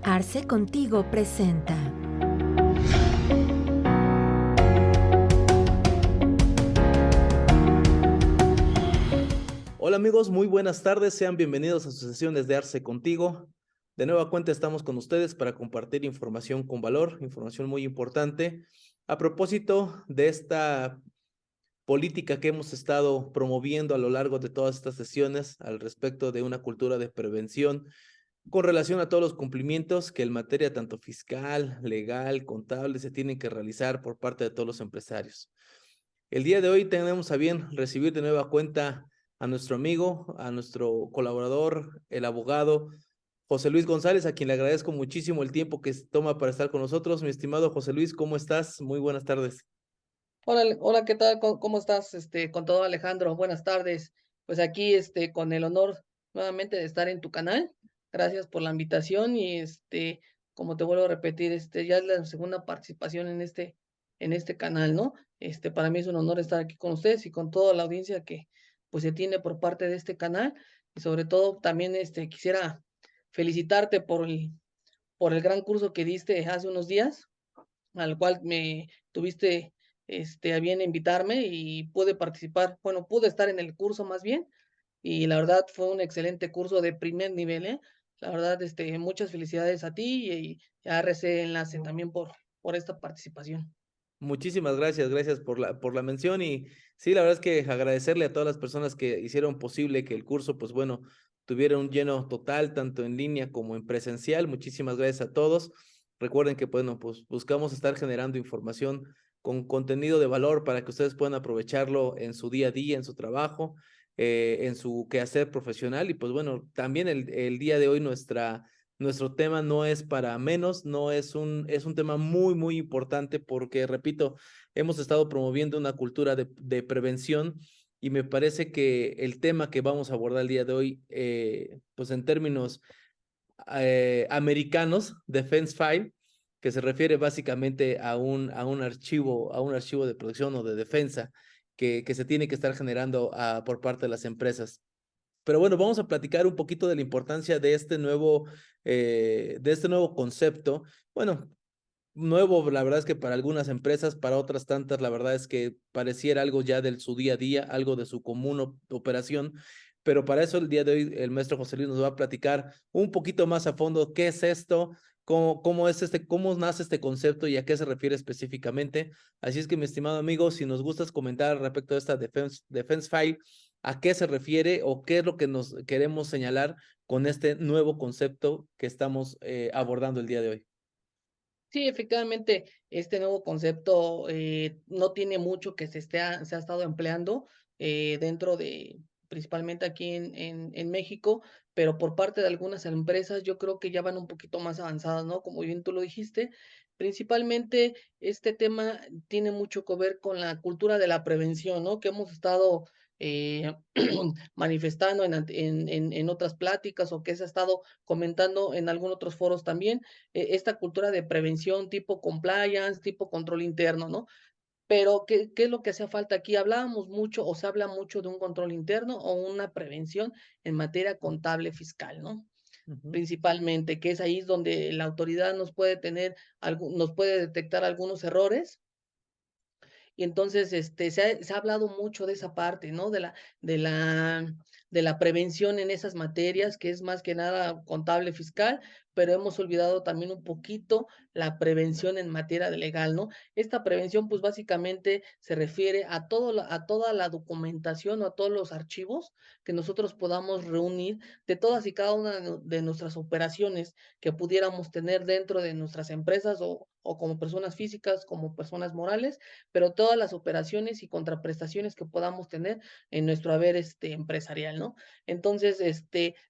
Arce Contigo presenta. Hola amigos, muy buenas tardes, sean bienvenidos a sus sesiones de Arce Contigo. De nueva cuenta estamos con ustedes para compartir información con valor, información muy importante. A propósito de esta política que hemos estado promoviendo a lo largo de todas estas sesiones al respecto de una cultura de prevención con relación a todos los cumplimientos que en materia tanto fiscal, legal, contable se tienen que realizar por parte de todos los empresarios. El día de hoy tenemos a bien recibir de nueva cuenta a nuestro amigo, a nuestro colaborador, el abogado José Luis González, a quien le agradezco muchísimo el tiempo que toma para estar con nosotros. Mi estimado José Luis, ¿cómo estás? Muy buenas tardes. Hola, hola, ¿qué tal? ¿Cómo estás? Con todo Alejandro, buenas tardes. Pues aquí, con el honor nuevamente de estar en tu canal. Gracias por la invitación y como te vuelvo a repetir, ya es la segunda participación en este canal, ¿no? Para mí es un honor estar aquí con ustedes y con toda la audiencia que pues se tiene por parte de este canal y sobre todo también, quisiera felicitarte por el gran curso que diste hace unos días al cual me tuviste a bien invitarme y pude participar, bueno, pude estar en el curso más bien, y la verdad fue un excelente curso de primer nivel, ¿eh? La verdad, muchas felicidades a ti y a RC Enlace también por esta participación. Muchísimas gracias, gracias por la mención y sí, la verdad es que agradecerle a todas las personas que hicieron posible que el curso, pues bueno, tuviera un lleno total, tanto en línea como en presencial. Muchísimas gracias a todos. Recuerden que, bueno, pues buscamos estar generando información con contenido de valor para que ustedes puedan aprovecharlo en su día a día, en su trabajo, en su quehacer profesional y pues bueno, también el día de hoy nuestro tema no es para menos, no es un tema muy, muy importante porque, repito, hemos estado promoviendo una cultura de prevención y me parece que el tema que vamos a abordar el día de hoy, pues en términos americanos, Defense File, que se refiere básicamente a un archivo de protección o de defensa que se tiene que estar generando por parte de las empresas. Pero bueno, vamos a platicar un poquito de la importancia de este nuevo concepto. Bueno, nuevo, la verdad es que para algunas empresas, para otras tantas, la verdad es que pareciera algo ya de su día a día, algo de su común operación. Pero para eso el día de hoy el maestro José Luis nos va a platicar un poquito más a fondo qué es esto, cómo nace este concepto y a qué se refiere específicamente. Así es que, mi estimado amigo, si nos gustas comentar respecto a esta Defense File, a qué se refiere o qué es lo que nos queremos señalar con este nuevo concepto que estamos abordando el día de hoy. Sí, efectivamente, este nuevo concepto no tiene mucho que se ha estado empleando dentro de, principalmente aquí en México, pero por parte de algunas empresas yo creo que ya van un poquito más avanzadas, ¿no? Como bien tú lo dijiste, principalmente este tema tiene mucho que ver con la cultura de la prevención, ¿no? Que hemos estado eh, manifestando en otras pláticas o que se ha estado comentando en algunos otros foros también esta cultura de prevención tipo compliance, tipo control interno, ¿no? Pero, ¿qué es lo que hacía falta aquí? Hablábamos mucho o se habla mucho de un control interno o una prevención en materia contable fiscal, ¿no? Ujú. Principalmente, que es ahí donde la autoridad nos puede detectar algunos errores y entonces, se ha hablado mucho de esa parte, ¿no? De la de la prevención en esas materias, que es más que nada contable fiscal, pero hemos olvidado también un poquito la prevención en materia de legal, ¿no? Esta prevención, pues, básicamente se refiere a toda la documentación o a todos los archivos que nosotros podamos reunir de todas y cada una de nuestras operaciones que pudiéramos tener dentro de nuestras empresas o como personas físicas, como personas morales, pero todas las operaciones y contraprestaciones que podamos tener en nuestro haber, empresarial, ¿no? Entonces,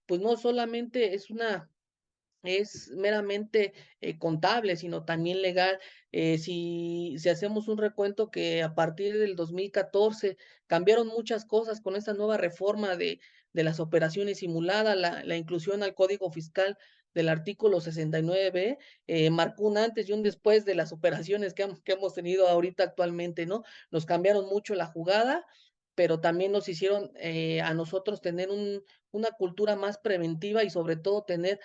pues no solamente es meramente contable, sino también legal. Si hacemos un recuento que a partir del 2014 cambiaron muchas cosas con esta nueva reforma de las operaciones simuladas, la inclusión al Código Fiscal del artículo 69B, marcó un antes y un después de las operaciones que hemos tenido ahorita actualmente, ¿no? Nos cambiaron mucho la jugada, pero también nos hicieron a nosotros tener una cultura más preventiva y sobre todo tener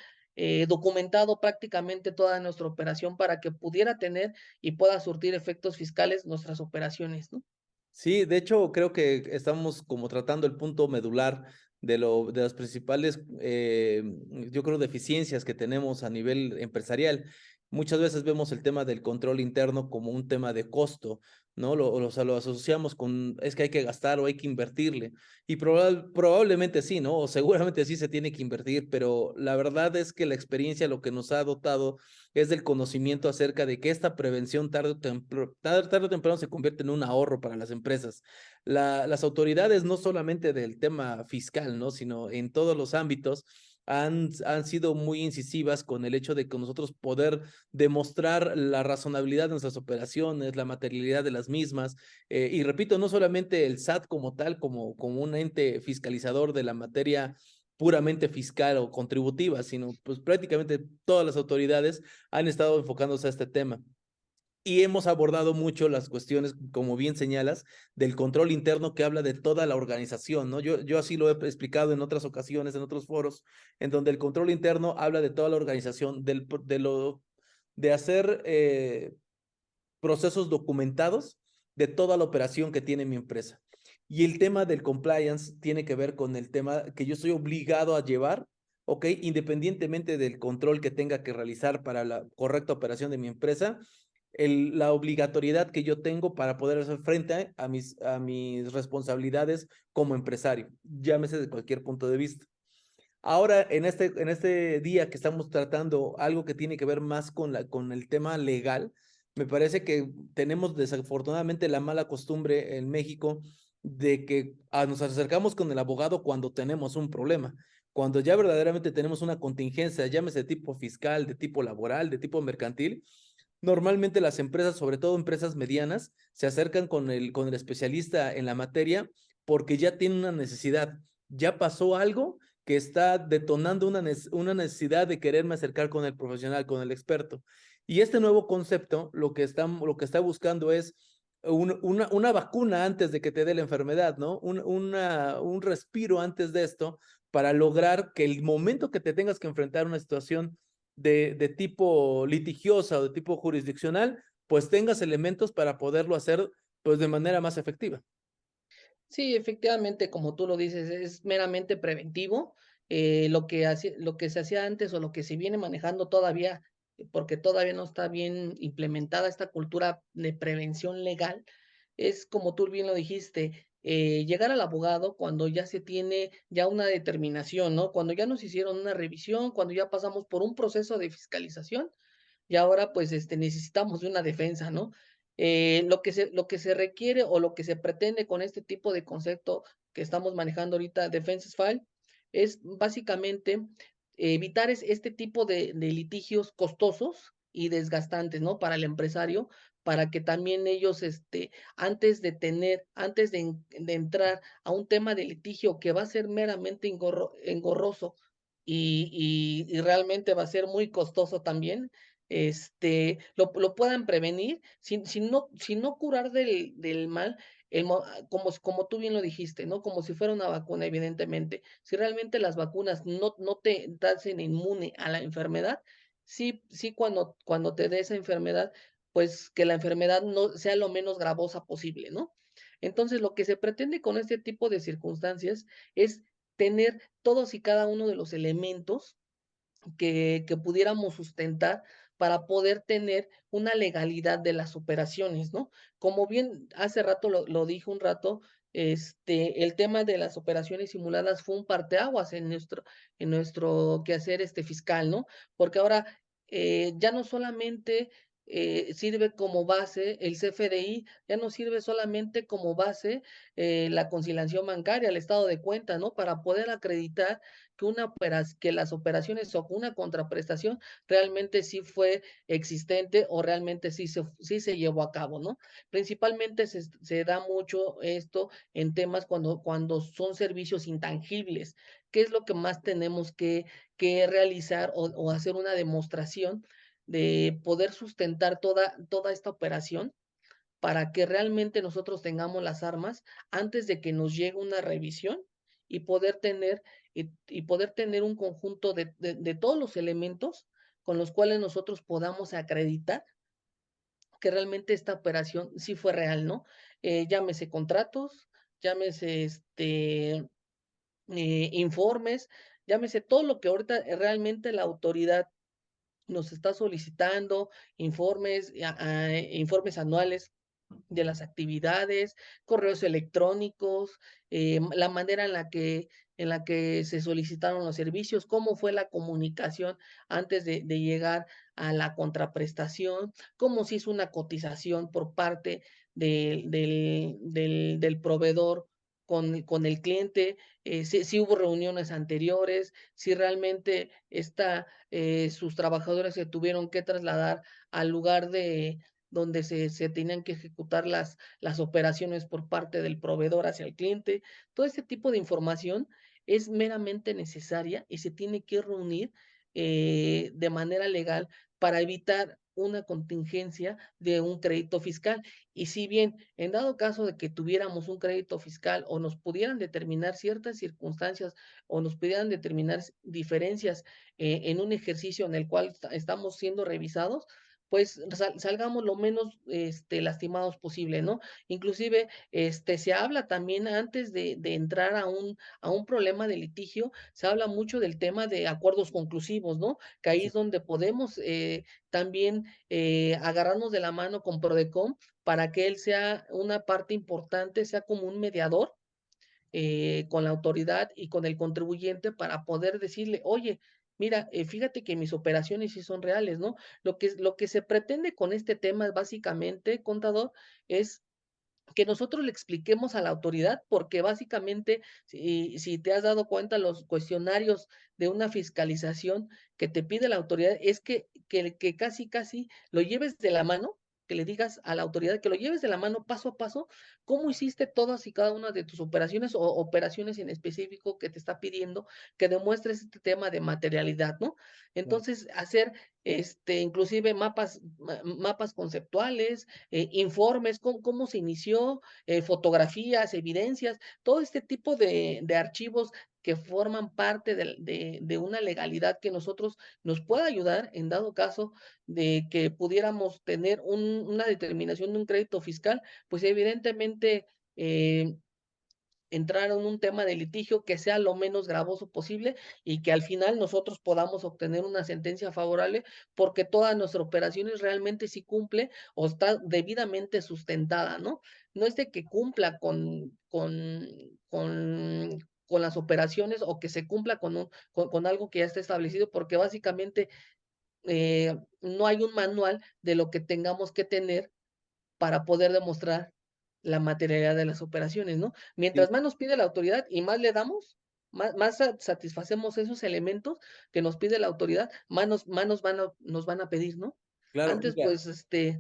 documentado prácticamente toda nuestra operación para que pudiera tener y pueda surtir efectos fiscales nuestras operaciones, ¿no? Sí, de hecho, creo que estamos como tratando el punto medular de las principales, yo creo, deficiencias que tenemos a nivel empresarial. Muchas veces vemos el tema del control interno como un tema de costo, ¿no? O sea, lo asociamos con, es que hay que gastar o hay que invertirle. Y probablemente sí, ¿no? O seguramente sí se tiene que invertir, pero la verdad es que la experiencia lo que nos ha dotado es del conocimiento acerca de que esta prevención tarde o temprano se convierte en un ahorro para las empresas. Las autoridades, no solamente del tema fiscal, ¿no? Sino en todos los ámbitos, han sido muy incisivas con el hecho de que nosotros poder demostrar la razonabilidad de nuestras operaciones, la materialidad de las mismas. Y repito, no solamente el SAT como tal, como un ente fiscalizador de la materia puramente fiscal o contributiva, sino pues prácticamente todas las autoridades han estado enfocándose a este tema. Y hemos abordado mucho las cuestiones, como bien señalas, del control interno que habla de toda la organización, ¿no? Yo así lo he explicado en otras ocasiones, en otros foros, en donde el control interno habla de toda la organización, de hacer procesos documentados de toda la operación que tiene mi empresa. Y el tema del compliance tiene que ver con el tema que yo estoy obligado a llevar, ¿ok? Independientemente del control que tenga que realizar para la correcta operación de mi empresa, la obligatoriedad que yo tengo para poder hacer frente a mis responsabilidades como empresario, llámese de cualquier punto de vista. Ahora, en este día que estamos tratando algo que tiene que ver más con el tema legal, me parece que tenemos desafortunadamente la mala costumbre en México de que nos acercamos con el abogado cuando tenemos un problema. Cuando ya verdaderamente tenemos una contingencia, llámese de tipo fiscal, de tipo laboral, de tipo mercantil, normalmente las empresas, sobre todo empresas medianas, se acercan con el especialista en la materia porque ya tienen una necesidad. Ya pasó algo que está detonando una necesidad de quererme acercar con el profesional, con el experto. Y este nuevo concepto lo que está buscando es una vacuna antes de que te dé la enfermedad, ¿no? Un respiro antes de esto para lograr que el momento que te tengas que enfrentar a una situación de tipo litigiosa o de tipo jurisdiccional, pues tengas elementos para poderlo hacer pues de manera más efectiva. Sí, efectivamente, como tú lo dices, es meramente preventivo. Lo que se hacía antes o lo que se viene manejando todavía, porque todavía no está bien implementada esta cultura de prevención legal, es como tú bien lo dijiste, llegar al abogado cuando ya se tiene ya una determinación, ¿no? Cuando ya nos hicieron una revisión, cuando ya pasamos por un proceso de fiscalización y ahora pues necesitamos de una defensa, ¿no? Lo que se requiere o lo que se pretende con este tipo de concepto que estamos manejando ahorita, Defense File, es básicamente evitar este tipo de litigios costosos y desgastantes, ¿no? Para el empresario, para que también ellos, antes de entrar a un tema de litigio que va a ser meramente engorroso y realmente va a ser muy costoso también, lo puedan prevenir, sin no curar del mal, como tú bien lo dijiste, ¿no? Como si fuera una vacuna, evidentemente. Si realmente las vacunas no te hacen inmune a la enfermedad, sí cuando te dé esa enfermedad, pues que la enfermedad no sea lo menos gravosa posible, ¿no? Entonces, lo que se pretende con este tipo de circunstancias es tener todos y cada uno de los elementos que pudiéramos sustentar para poder tener una legalidad de las operaciones, ¿no? Como bien hace rato lo dije un rato, el tema de las operaciones simuladas fue un parteaguas en nuestro quehacer fiscal, ¿no? Porque ahora ya no solamente sirve como base el CFDI, ya no sirve solamente como base la conciliación bancaria, el estado de cuenta, ¿no? Para poder acreditar que las operaciones o una contraprestación realmente sí fue existente o realmente sí se llevó a cabo, ¿no? Principalmente se da mucho esto en temas cuando son servicios intangibles. ¿Qué es lo que más tenemos que realizar o hacer una demostración de poder sustentar toda esta operación para que realmente nosotros tengamos las armas antes de que nos llegue una revisión y poder tener y poder tener un conjunto de todos los elementos con los cuales nosotros podamos acreditar que realmente esta operación sí fue real, ¿no? Llámese contratos, llámese informes, llámese todo lo que ahorita realmente la autoridad nos está solicitando, informes anuales de las actividades, correos electrónicos, la manera en la que se solicitaron los servicios, cómo fue la comunicación antes de llegar a la contraprestación, cómo se hizo una cotización por parte del proveedor con el cliente, si hubo reuniones anteriores, si realmente sus trabajadores se tuvieron que trasladar al lugar donde se tenían que ejecutar las operaciones por parte del proveedor hacia el cliente. Todo ese tipo de información es meramente necesaria y se tiene que reunir de manera legal para evitar una contingencia de un crédito fiscal. Y si bien en dado caso de que tuviéramos un crédito fiscal o nos pudieran determinar ciertas circunstancias o nos pudieran determinar diferencias en un ejercicio en el cual estamos siendo revisados, pues salgamos lo menos lastimados posible, ¿no? Inclusive se habla también antes de entrar a un problema de litigio, se habla mucho del tema de acuerdos conclusivos, ¿no? Que ahí Sí, es donde podemos también agarrarnos de la mano con Prodecom para que él sea una parte importante, sea como un mediador con la autoridad y con el contribuyente para poder decirle, oye, mira, fíjate que mis operaciones sí son reales, ¿no? Lo que se pretende con este tema, básicamente, contador, es que nosotros le expliquemos a la autoridad, porque básicamente, si te has dado cuenta, los cuestionarios de una fiscalización que te pide la autoridad es que casi, casi lo lleves de la mano, que le digas a la autoridad que lo lleves de la mano paso a paso, cómo hiciste todas y cada una de tus operaciones o operaciones en específico que te está pidiendo que demuestres este tema de materialidad, ¿no? claro. Entonces, hacer inclusive mapas conceptuales, informes, cómo se inició, fotografías, evidencias, todo este tipo de archivos que forman parte de una legalidad que nosotros nos pueda ayudar en dado caso de que pudiéramos tener una determinación de un crédito fiscal, pues evidentemente eh, entrar en un tema de litigio que sea lo menos gravoso posible y que al final nosotros podamos obtener una sentencia favorable porque toda nuestra operaciones realmente sí cumple o está debidamente sustentada, ¿no? No es de que cumpla con las operaciones o que se cumpla con algo que ya está establecido, porque básicamente no hay un manual de lo que tengamos que tener para poder demostrar la materialidad de las operaciones, ¿no? Sí, Mientras más nos pide la autoridad y más le damos, más satisfacemos esos elementos que nos pide la autoridad, más nos van a pedir, ¿no? claro, Antes, mira, pues, sí,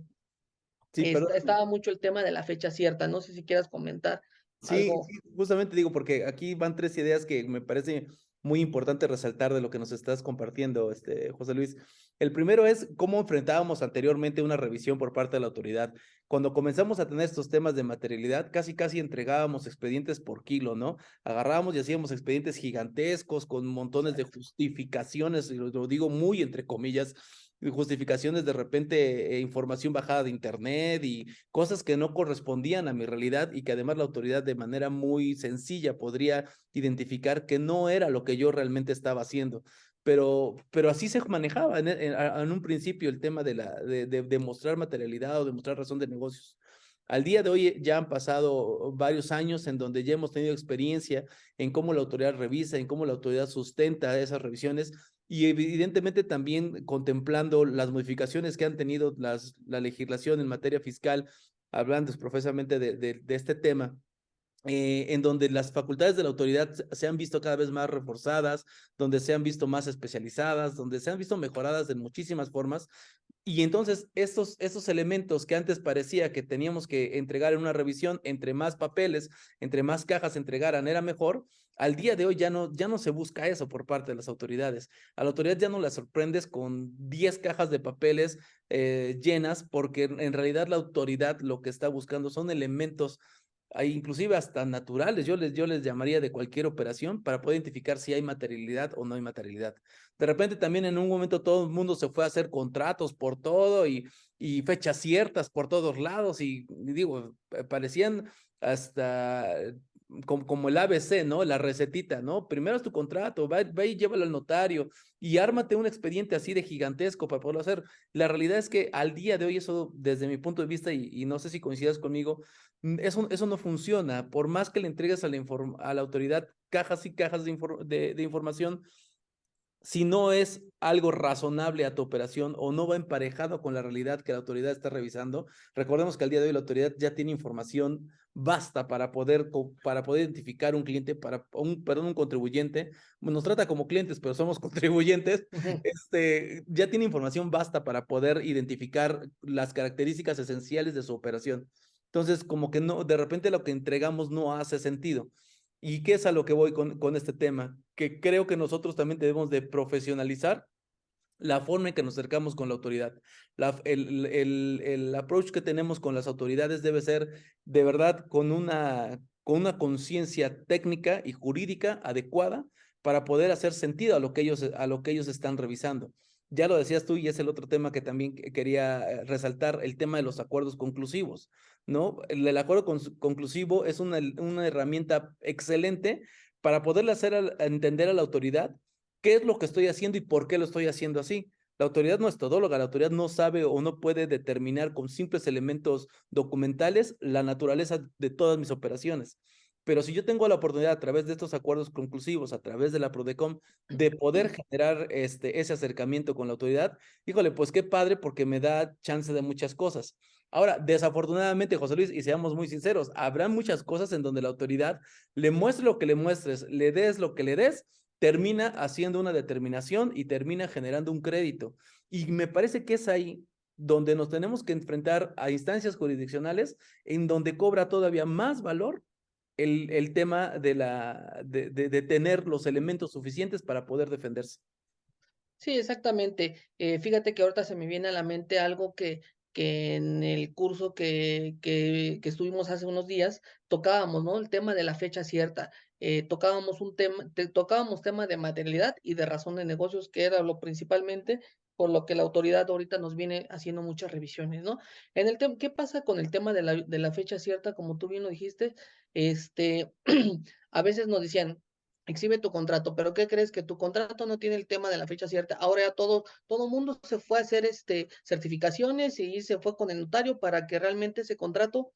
perdón. estaba mucho el tema de la fecha cierta, no sé si quieras comentar Sí, algo. sí, justamente digo, porque aquí van tres ideas que me parece muy importante resaltar de lo que nos estás compartiendo, José Luis. El primero es cómo enfrentábamos anteriormente una revisión por parte de la autoridad. Cuando comenzamos a tener estos temas de materialidad, casi casi entregábamos expedientes por kilo, ¿no? Agarrábamos y hacíamos expedientes gigantescos con montones de Exacto. justificaciones, y lo digo muy entre comillas, justificaciones de repente, información bajada de internet y cosas que no correspondían a mi realidad y que además la autoridad de manera muy sencilla podría identificar que no era lo que yo realmente estaba haciendo. Pero así se manejaba en un principio el tema de mostrar materialidad o de mostrar razón de negocios. Al día de hoy ya han pasado varios años en donde ya hemos tenido experiencia en cómo la autoridad revisa, en cómo la autoridad sustenta esas revisiones y evidentemente también contemplando las modificaciones que han tenido la legislación en materia fiscal, hablando profesamente de este tema, en donde las facultades de la autoridad se han visto cada vez más reforzadas, donde se han visto más especializadas, donde se han visto mejoradas en muchísimas formas. Y entonces estos elementos que antes parecía que teníamos que entregar en una revisión, entre más papeles, entre más cajas entregaran, era mejor. Al día de hoy ya no se busca eso por parte de las autoridades. A la autoridad ya no la sorprendes con 10 cajas de papeles llenas, porque en realidad la autoridad lo que está buscando son elementos hay inclusive hasta naturales, yo les llamaría de cualquier operación para poder identificar si hay materialidad o no hay materialidad. De repente también en un momento todo el mundo se fue a hacer contratos por todo y fechas ciertas por todos lados y digo, parecían hasta como el ABC, ¿no? La recetita, ¿no? Primero es tu contrato, va y llévalo al notario y ármate un expediente así de gigantesco para poderlo hacer. La realidad es que al día de hoy eso, desde mi punto de vista, y no sé si coincidas conmigo, eso no funciona. Por más que le entregues a la autoridad cajas y cajas de información, si no es algo razonable a tu operación o no va emparejado con la realidad que la autoridad está revisando, recordemos que al día de hoy la autoridad ya tiene información basta para poder identificar un cliente, un contribuyente. Nos trata como clientes, pero somos contribuyentes. Ya tiene información basta para poder identificar las características esenciales de su operación. Entonces, como que no, de repente lo que entregamos no hace sentido. ¿Y qué es a lo que voy con este tema? Que creo que nosotros también debemos de profesionalizar la forma en que nos acercamos con la autoridad. El approach que tenemos con las autoridades debe ser de verdad con una conciencia técnica y jurídica adecuada para poder hacer sentido a lo que ellos están revisando. Ya lo decías tú y es el otro tema que también quería resaltar, el tema de los acuerdos conclusivos, ¿no? El acuerdo conclusivo es una herramienta excelente para poderle hacer entender a la autoridad qué es lo que estoy haciendo y por qué lo estoy haciendo así. La autoridad no es todóloga, la autoridad no sabe o no puede determinar con simples elementos documentales la naturaleza de todas mis operaciones. Pero si yo tengo la oportunidad a través de estos acuerdos conclusivos, a través de la PRODECOM, de poder generar ese acercamiento con la autoridad, híjole, pues qué padre porque me da chance de muchas cosas. Ahora, desafortunadamente, José Luis, y seamos muy sinceros, habrá muchas cosas en donde la autoridad le muestre lo que le muestres, le des lo que le des, termina haciendo una determinación y termina generando un crédito. Y me parece que es ahí donde nos tenemos que enfrentar a instancias jurisdiccionales en donde cobra todavía más valor el tema de tener los elementos suficientes para poder defenderse. Sí, exactamente. Fíjate que ahorita se me viene a la mente algo que en el curso que estuvimos hace unos días tocábamos, ¿no? El tema de la fecha cierta. Tocábamos tocábamos tema de materialidad y de razón de negocios, que era lo principalmente por lo que la autoridad ahorita nos viene haciendo muchas revisiones, ¿no? En el tema, ¿qué pasa con el tema de la fecha cierta? Como tú bien lo dijiste, este, a veces nos decían, exhibe tu contrato, pero ¿qué crees? Que tu contrato no tiene el tema de la fecha cierta. Ahora ya todo mundo se fue a hacer certificaciones y se fue con el notario para que realmente ese contrato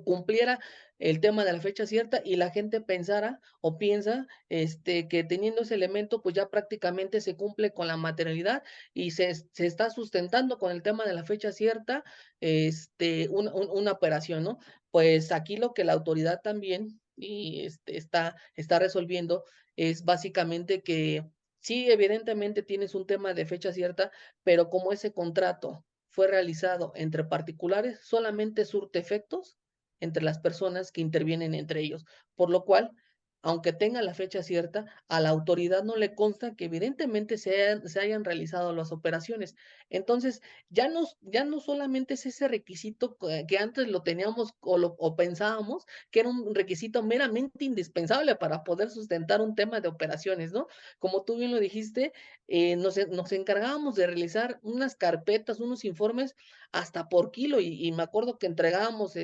cumpliera el tema de la fecha cierta y la gente pensara o piensa que teniendo ese elemento, pues ya prácticamente se cumple con la materialidad y se está sustentando con el tema de la fecha cierta, una operación, ¿no? Pues aquí lo que la autoridad también y está resolviendo es básicamente que sí, evidentemente tienes un tema de fecha cierta, pero como ese contrato fue realizado entre particulares, solamente surte efectos entre las personas que intervienen entre ellos, por lo cual, aunque tenga la fecha cierta, a la autoridad no le consta que evidentemente se hayan realizado las operaciones. Entonces, ya no solamente es ese requisito que antes lo teníamos o pensábamos que era un requisito meramente indispensable para poder sustentar un tema de operaciones, ¿no? Como tú bien lo dijiste, nos encargábamos de realizar unas carpetas, unos informes hasta por kilo y me acuerdo que entregábamos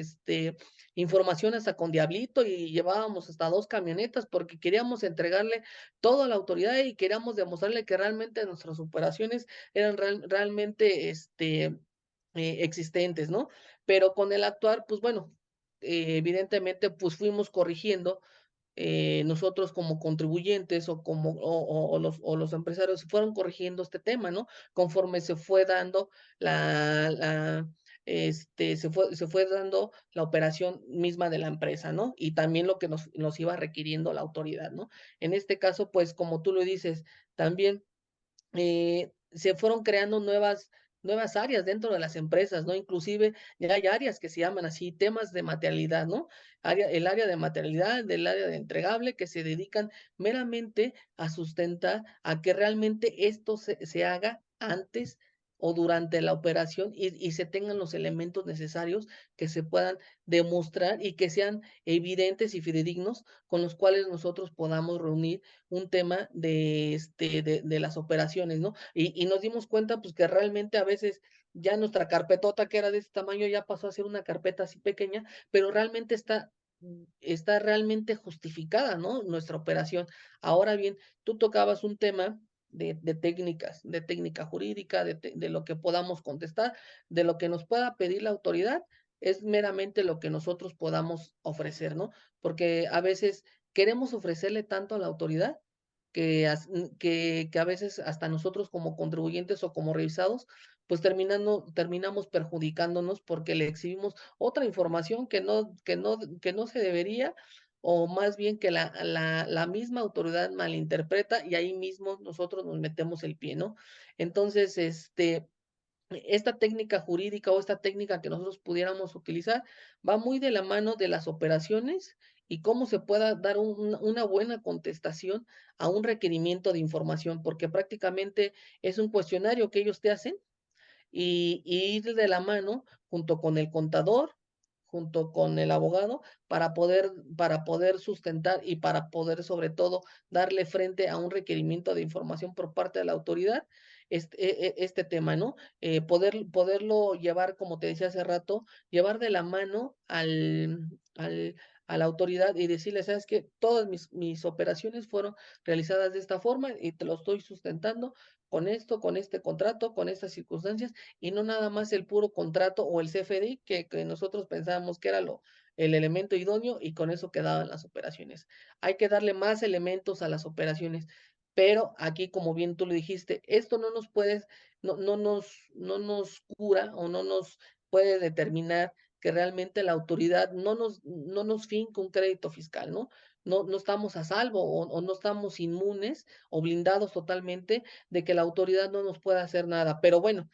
información hasta con Diablito y llevábamos hasta 2 camionetas porque queríamos entregarle todo a la autoridad y queríamos demostrarle que realmente nuestras operaciones eran realmente, existentes, ¿no? Pero con el actuar, pues bueno, evidentemente, pues fuimos corrigiendo, nosotros como contribuyentes o los empresarios fueron corrigiendo este tema, ¿no? Conforme se fue dando la, la, se fue dando la operación misma de la empresa, ¿no? Y también lo que nos iba requiriendo la autoridad, ¿no? En este caso, pues, como tú lo dices, también se fueron creando nuevas áreas dentro de las empresas, ¿no? Inclusive ya hay áreas que se llaman así, temas de materialidad, ¿no? El área de materialidad, del área de entregable, que se dedican meramente a sustentar a que realmente esto se haga antes o durante la operación y se tengan los elementos necesarios que se puedan demostrar y que sean evidentes y fidedignos con los cuales nosotros podamos reunir un tema de las operaciones, ¿no? Y nos dimos cuenta, pues, que realmente a veces ya nuestra carpetota, que era de este tamaño, ya pasó a ser una carpeta así pequeña, pero realmente está realmente justificada, ¿no? Nuestra operación. Ahora bien, tú tocabas un tema de técnicas, de técnica jurídica, de lo que podamos contestar, de lo que nos pueda pedir la autoridad, es meramente lo que nosotros podamos ofrecer, ¿no? Porque a veces queremos ofrecerle tanto a la autoridad que a veces hasta nosotros como contribuyentes o como revisados, pues terminamos perjudicándonos porque le exhibimos otra información que no se debería, o más bien que la misma autoridad malinterpreta y ahí mismo nosotros nos metemos el pie, ¿no? Entonces, esta técnica jurídica o esta técnica que nosotros pudiéramos utilizar va muy de la mano de las operaciones y cómo se pueda dar una buena contestación a un requerimiento de información, porque prácticamente es un cuestionario que ellos te hacen y ir de la mano junto con el contador, junto con el abogado, para poder sustentar y para poder, sobre todo, darle frente a un requerimiento de información por parte de la autoridad, este tema, ¿no? Poderlo llevar, como te decía hace rato, llevar de la mano a la autoridad y decirle, ¿sabes qué? Todas mis operaciones fueron realizadas de esta forma y te lo estoy sustentando con esto, con este contrato, con estas circunstancias, y no nada más el puro contrato o el CFDI que nosotros pensábamos que era el elemento idóneo y con eso quedaban las operaciones. Hay que darle más elementos a las operaciones, pero aquí, como bien tú lo dijiste, esto no nos cura o no nos puede determinar que realmente la autoridad no nos finca un crédito fiscal, ¿no? No estamos a salvo o no estamos inmunes o blindados totalmente de que la autoridad no nos pueda hacer nada. Pero bueno,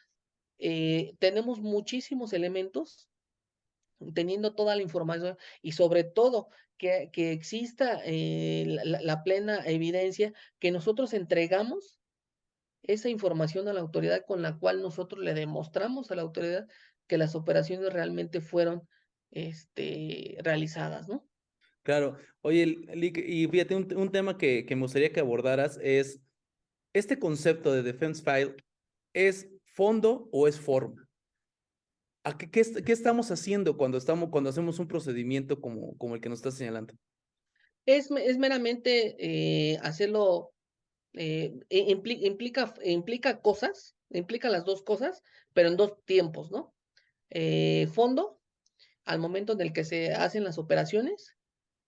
tenemos muchísimos elementos, teniendo toda la información y sobre todo que exista la plena evidencia que nosotros entregamos esa información a la autoridad con la cual nosotros le demostramos a la autoridad que las operaciones realmente fueron realizadas, ¿no? Claro. Oye, Lick, y fíjate, un tema que me gustaría que abordaras es, ¿este concepto de defense file es fondo o es forma? ¿Qué estamos haciendo cuando hacemos un procedimiento como el que nos estás señalando? Es meramente hacerlo, implica cosas, implica las dos cosas, pero en dos tiempos, ¿no? Fondo, al momento en el que se hacen las operaciones,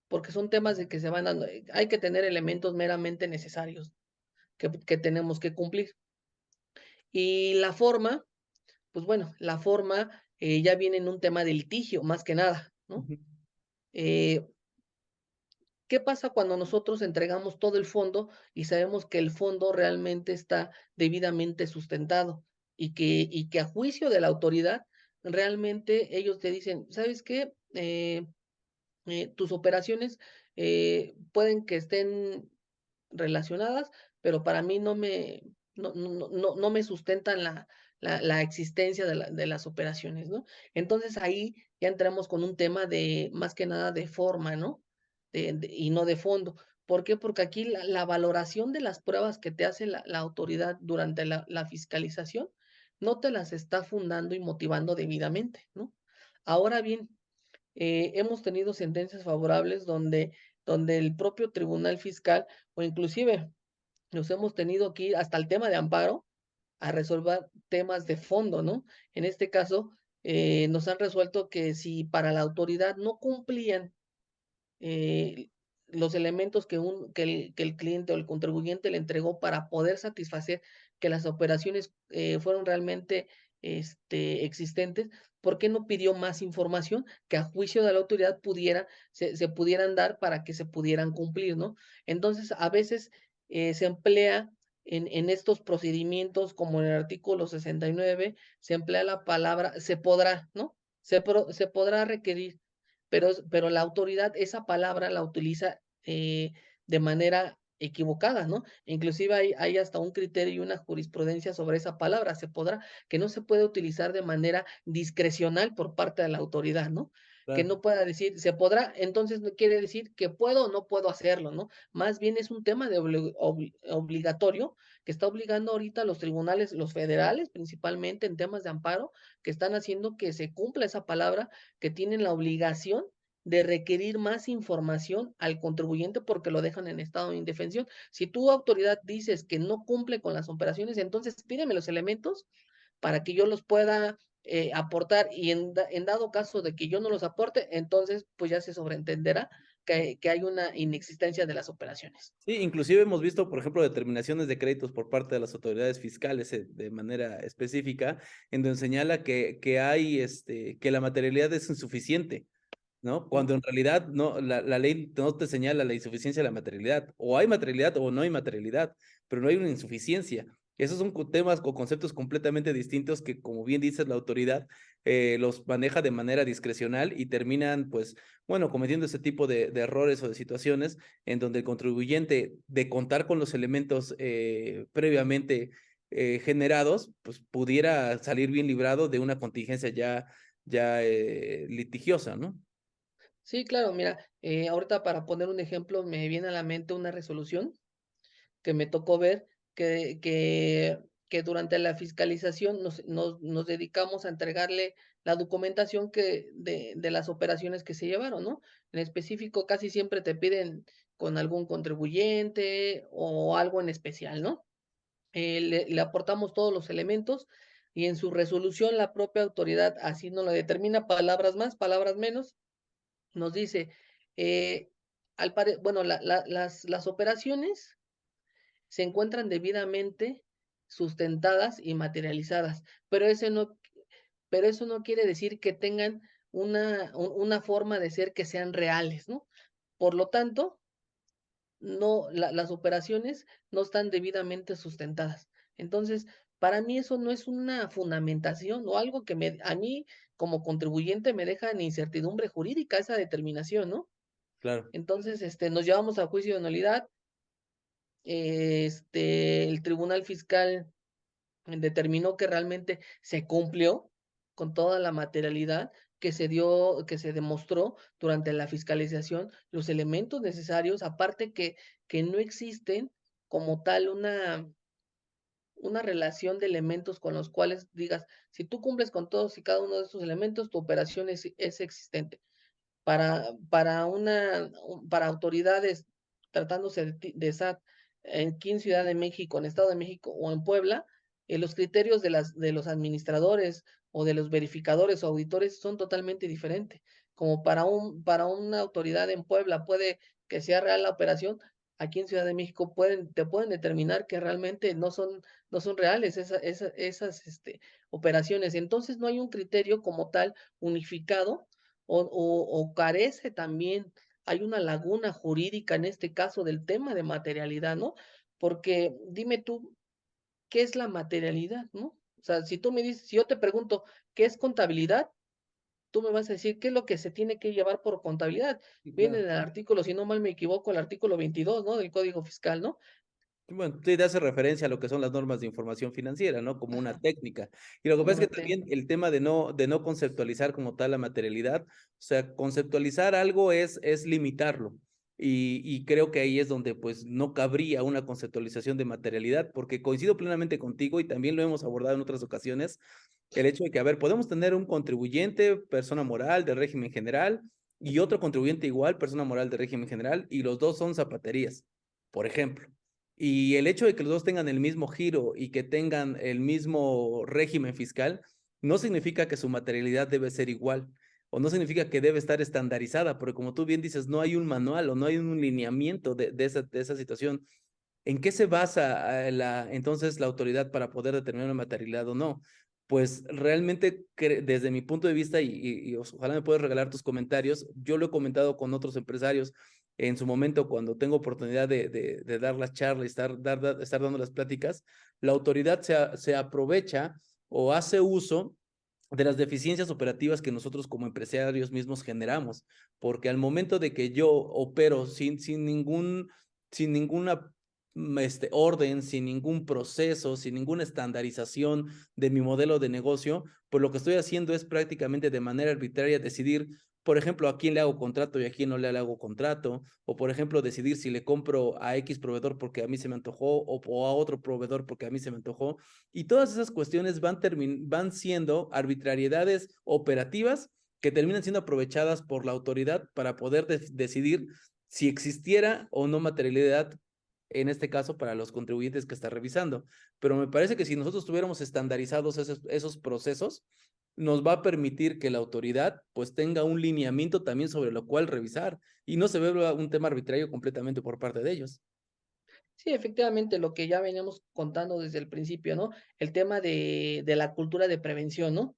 porque son temas de que se van dando, hay que tener elementos meramente necesarios que tenemos que cumplir. Y la forma, pues bueno, la forma ya viene en un tema de litigio, más que nada, ¿no? Ujú. Eh, ¿Qué pasa cuando nosotros entregamos todo el fondo y sabemos que el fondo realmente está debidamente sustentado y que a juicio de la autoridad, realmente ellos te dicen, ¿sabes qué? Tus operaciones pueden que estén relacionadas, pero para mí no me sustentan la existencia de las operaciones, ¿no? Entonces ahí ya entramos con un tema de más que nada de forma, ¿no? Y no de fondo. ¿Por qué? Porque aquí la valoración de las pruebas que te hace la autoridad durante la fiscalización no te las está fundando y motivando debidamente, ¿no? Ahora bien, hemos tenido sentencias favorables donde el propio tribunal fiscal o inclusive nos hemos tenido aquí hasta el tema de amparo a resolver temas de fondo, ¿no? En este caso, nos han resuelto que si para la autoridad no cumplían eh, los elementos que el cliente o el contribuyente le entregó para poder satisfacer que las operaciones fueron realmente existentes, ¿por qué no pidió más información que a juicio de la autoridad se pudieran dar para que se pudieran cumplir, ¿no? Entonces, a veces se emplea en estos procedimientos, como en el artículo 69, se emplea la palabra se podrá, ¿no? Se podrá requerir, pero la autoridad esa palabra la utiliza de manera equivocada, ¿no? Inclusive hay hasta un criterio y una jurisprudencia sobre esa palabra, que no se puede utilizar de manera discrecional por parte de la autoridad, ¿no? Que Claro. no pueda decir, se podrá, entonces no quiere decir que puedo o no puedo hacerlo, ¿no? Más bien es un tema de obligatorio que está obligando ahorita a los tribunales, los federales, principalmente en temas de amparo, que están haciendo que se cumpla esa palabra, que tienen la obligación de requerir más información al contribuyente porque lo dejan en estado de indefensión. Si tu autoridad dices que no cumple con las operaciones, entonces pídeme los elementos para que yo los pueda aportar, y en dado caso de que yo no los aporte, entonces pues ya se sobreentenderá que hay una inexistencia de las operaciones. Sí, inclusive hemos visto, por ejemplo, determinaciones de créditos por parte de las autoridades fiscales de manera específica, en donde señala que hay, que la materialidad es insuficiente, ¿no? Cuando en realidad no, la ley no te señala la insuficiencia de la materialidad. O hay materialidad o no hay materialidad, pero no hay una insuficiencia. Esos son temas o conceptos completamente distintos que, como bien dices, la autoridad los maneja de manera discrecional y terminan, pues, bueno, cometiendo ese tipo de errores o de situaciones en donde el contribuyente, de contar con los elementos previamente generados, pues pudiera salir bien librado de una contingencia ya litigiosa, ¿no? Sí, claro, mira, ahorita para poner un ejemplo, me viene a la mente una resolución que me tocó ver que durante la fiscalización nos dedicamos a entregarle la documentación de las operaciones que se llevaron, ¿no? En específico, casi siempre te piden con algún contribuyente o algo en especial, ¿no? Le aportamos todos los elementos y en su resolución la propia autoridad así nos lo determina, palabras más, palabras menos, nos dice, eh, bueno, las operaciones se encuentran debidamente sustentadas y materializadas, pero pero eso no quiere decir que tengan una forma de ser que sean reales, ¿no? Por lo tanto, no, las operaciones no están debidamente sustentadas. Entonces, para mí eso no es una fundamentación o algo que a mí como contribuyente me deja en incertidumbre jurídica esa determinación, ¿no? Claro. Entonces, nos llevamos a juicio de nulidad, el tribunal fiscal determinó que realmente se cumplió con toda la materialidad que se demostró durante la fiscalización, los elementos necesarios, aparte que no existen como tal una relación de elementos con los cuales digas, si tú cumples con todos y cada uno de esos elementos, tu operación es existente. Para autoridades tratándose de SAT aquí en Ciudad de México, en Estado de México o en Puebla, los criterios de los administradores o de los verificadores o auditores son totalmente diferentes. Como para una autoridad en Puebla puede que sea real la operación, aquí en Ciudad de México te pueden determinar que realmente no son reales esas operaciones. Entonces no hay un criterio como tal unificado o carece también, hay una laguna jurídica en este caso del tema de materialidad, ¿no? Porque dime tú, ¿qué es la materialidad, no? O sea, si tú me dices, si yo te pregunto, ¿qué es contabilidad? Tú me vas a decir, ¿qué es lo que se tiene que llevar por contabilidad? Sí, Viene claro. en el artículo, si no mal me equivoco, el artículo 22, ¿no? Del Código Fiscal, ¿no? Bueno, sí te hace referencia a lo que son las normas de información financiera, ¿no? Como una Ajá, técnica. Y lo que como pasa es una que también el tema de no conceptualizar como tal la materialidad, o sea, conceptualizar algo es limitarlo. Y creo que ahí es donde pues no cabría una conceptualización de materialidad, porque coincido plenamente contigo y también lo hemos abordado en otras ocasiones, el hecho de que, a ver, podemos tener un contribuyente, persona moral de régimen general, y otro contribuyente igual, persona moral de régimen general, y los dos son zapaterías, por ejemplo. Y el hecho de que los dos tengan el mismo giro y que tengan el mismo régimen fiscal, no significa que su materialidad debe ser igual o no significa que debe estar estandarizada, porque como tú bien dices, no hay un manual o no hay un lineamiento de esa situación. ¿En qué se basa entonces la autoridad para poder determinar una materialidad o no? Pues realmente desde mi punto de vista, y ojalá me puedas regalar tus comentarios, yo lo he comentado con otros empresarios en su momento cuando tengo oportunidad de dar las charlas y estar dando las pláticas, la autoridad se aprovecha o hace uso de las deficiencias operativas que nosotros como empresarios mismos generamos, porque al momento de que yo opero sin ningún sin ninguna orden, sin ningún proceso, sin ninguna estandarización de mi modelo de negocio, pues lo que estoy haciendo es prácticamente de manera arbitraria decidir, por ejemplo, a quién le hago contrato y a quién no le hago contrato, o por ejemplo, decidir si le compro a X proveedor porque a mí se me antojó o a otro proveedor porque a mí se me antojó. Y todas esas cuestiones van siendo arbitrariedades operativas que terminan siendo aprovechadas por la autoridad para poder decidir si existiera o no materialidad, en este caso para los contribuyentes que está revisando. Pero me parece que si nosotros tuviéramos estandarizados esos procesos, nos va a permitir que la autoridad pues tenga un lineamiento también sobre lo cual revisar y no se vuelva un tema arbitrario completamente por parte de ellos. Sí, efectivamente, lo que ya veníamos contando desde el principio, ¿no? El tema de la cultura de prevención, ¿no?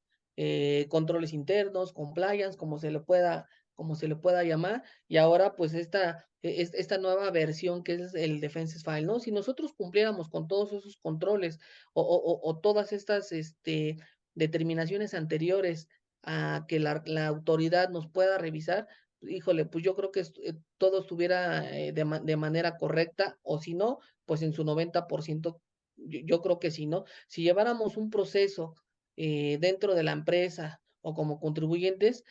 Controles internos, compliance, como se le pueda llamar, y ahora pues esta nueva versión que es el Defenses File, ¿no? Si nosotros cumpliéramos con todos esos controles o todas estas determinaciones anteriores a que la autoridad nos pueda revisar, híjole, pues yo creo que todo estuviera de manera correcta, o si no, pues en su 90%, yo creo que sí, ¿no? Si lleváramos un proceso dentro de la empresa o como contribuyentes,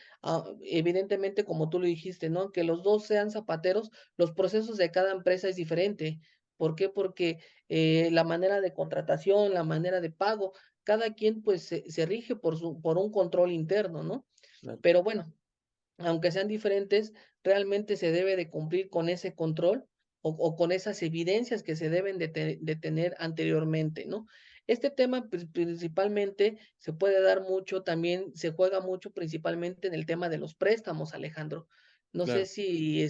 evidentemente, como tú lo dijiste, ¿no? Que los dos sean zapateros, los procesos de cada empresa es diferente. ¿Por qué? Porque la manera de contratación, la manera de pago, cada quien pues se rige por un control interno, ¿no? Claro. Pero bueno, aunque sean diferentes, realmente se debe de cumplir con ese control o con esas evidencias que se deben de tener anteriormente, ¿no? Este tema principalmente se puede dar mucho, también se juega mucho principalmente en el tema de los préstamos, Alejandro. No sé Claro. si,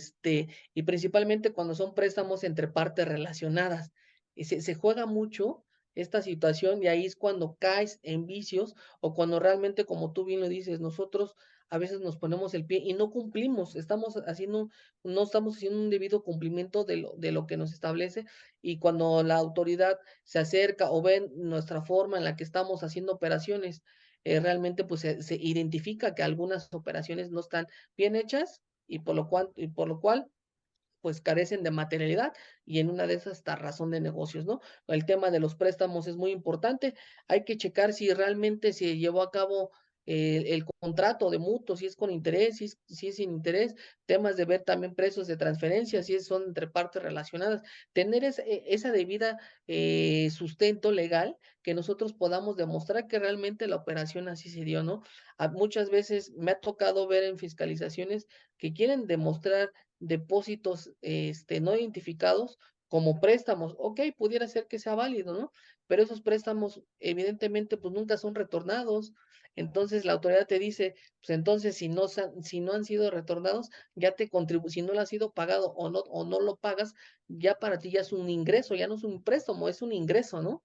y principalmente cuando son préstamos entre partes relacionadas, y se juega mucho esta situación y ahí es cuando caes en vicios o cuando realmente, como tú bien lo dices, nosotros a veces nos ponemos el pie y no cumplimos, no estamos haciendo un debido cumplimiento de lo que nos establece, y cuando la autoridad se acerca o ven nuestra forma en la que estamos haciendo operaciones, realmente pues se identifica que algunas operaciones no están bien hechas y por lo cual pues carecen de materialidad, y en una de esas está razón de negocios, ¿no? El tema de los préstamos es muy importante. Hay que checar si realmente se llevó a cabo el contrato de mutuo, si es con interés, si es sin interés, temas de ver también precios de transferencia, si son entre partes relacionadas, tener esa debida sustento legal que nosotros podamos demostrar que realmente la operación así se dio, ¿no? Muchas veces me ha tocado ver en fiscalizaciones que quieren demostrar depósitos no identificados como préstamos. Ok, pudiera ser que sea válido, ¿no? Pero esos préstamos evidentemente pues nunca son retornados. Entonces la autoridad te dice, pues entonces si no han sido retornados, si no lo has sido pagado o no lo pagas, ya para ti ya es un ingreso, ya no es un préstamo, es un ingreso, ¿no?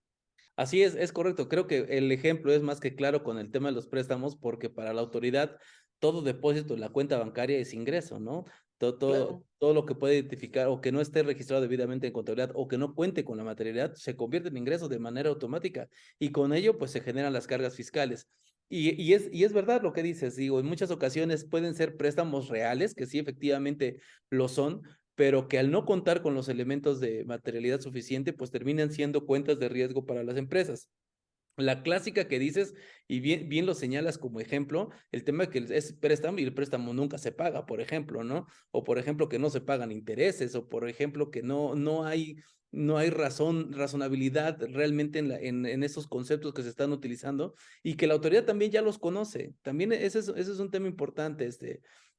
Así es correcto. Creo que el ejemplo es más que claro con el tema de los préstamos, porque para la autoridad todo depósito en la cuenta bancaria es ingreso, ¿no? Claro. Todo lo que puede identificar o que no esté registrado debidamente en contabilidad o que no cuente con la materialidad se convierte en ingreso de manera automática y con ello pues se generan las cargas fiscales. Y es verdad lo que dices, digo, en muchas ocasiones pueden ser préstamos reales, que sí efectivamente lo son, pero que al no contar con los elementos de materialidad suficiente, pues terminan siendo cuentas de riesgo para las empresas. La clásica que dices, y bien lo señalas como ejemplo, el tema que es préstamo y el préstamo nunca se paga, por ejemplo, ¿no? O por ejemplo que no se pagan intereses, o por ejemplo que no hay razonabilidad realmente en esos conceptos que se están utilizando y que la autoridad también ya los conoce. También ese es un tema importante,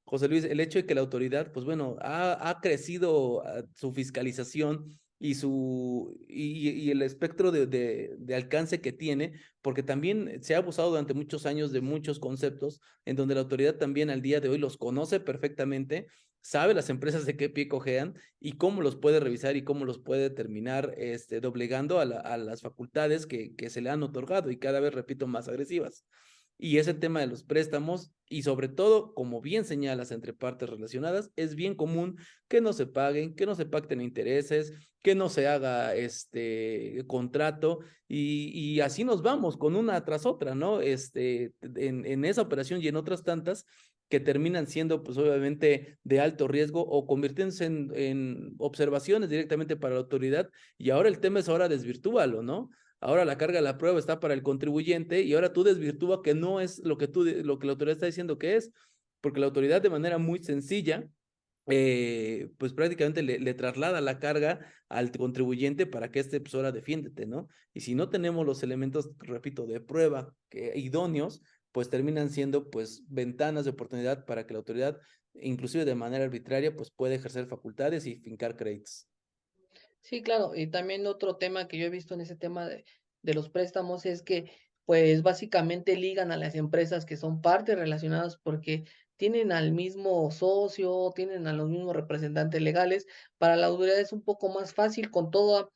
José Luis, el hecho de que la autoridad, pues bueno, ha crecido su fiscalización y el espectro de alcance que tiene, porque también se ha abusado durante muchos años de muchos conceptos en donde la autoridad también al día de hoy los conoce perfectamente, sabe las empresas de qué pie cojean y cómo los puede revisar y cómo los puede terminar doblegando a las facultades que se le han otorgado y cada vez, repito, más agresivas. Y ese tema de los préstamos y sobre todo, como bien señalas, entre partes relacionadas, es bien común que no se paguen, que no se pacten intereses, que no se haga contrato y así nos vamos con una tras otra, ¿no? En esa operación y en otras tantas, que terminan siendo pues obviamente de alto riesgo o convirtiéndose en observaciones directamente para la autoridad, y ahora el tema es ahora desvirtúalo, ¿no? Ahora la carga de la prueba está para el contribuyente y ahora tú desvirtúa que no es lo que la autoridad está diciendo que es, porque la autoridad de manera muy sencilla pues prácticamente le traslada la carga al contribuyente para que pues ahora defiéndete, ¿no? Y si no tenemos los elementos, repito, de prueba idóneos, pues terminan siendo pues ventanas de oportunidad para que la autoridad, inclusive de manera arbitraria, pues puede ejercer facultades y fincar créditos. Sí, claro, y también otro tema que yo he visto en ese tema de los préstamos es que, pues, básicamente ligan a las empresas que son partes relacionadas porque tienen al mismo socio, tienen a los mismos representantes legales. Para la autoridad es un poco más fácil con todos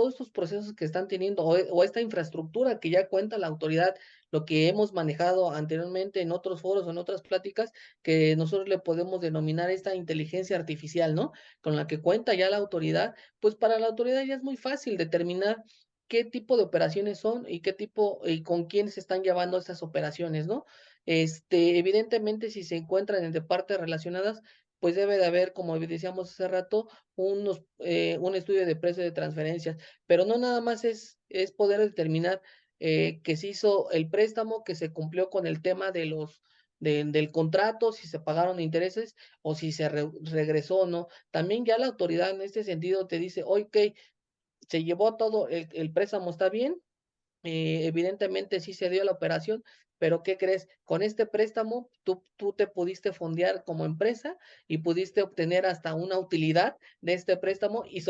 estos procesos que están teniendo o esta infraestructura que ya cuenta la autoridad, lo que hemos manejado anteriormente en otros foros o en otras pláticas, que nosotros le podemos denominar esta inteligencia artificial, ¿no? Con la que cuenta ya la autoridad, pues para la autoridad ya es muy fácil determinar qué tipo de operaciones son y qué tipo y con quién se están llevando esas operaciones, ¿no? Evidentemente, si se encuentran entre partes relacionadas, pues debe de haber, como decíamos hace rato, un estudio de precio de transferencias, pero no nada más es poder determinar que se hizo el préstamo, que se cumplió con el tema del contrato, si se pagaron intereses o si se regresó o no. También ya la autoridad en este sentido te dice, ok, se llevó todo, el préstamo está bien, evidentemente sí se dio la operación, pero ¿qué crees? Con este préstamo tú te pudiste fondear como empresa y pudiste obtener hasta una utilidad de este préstamo y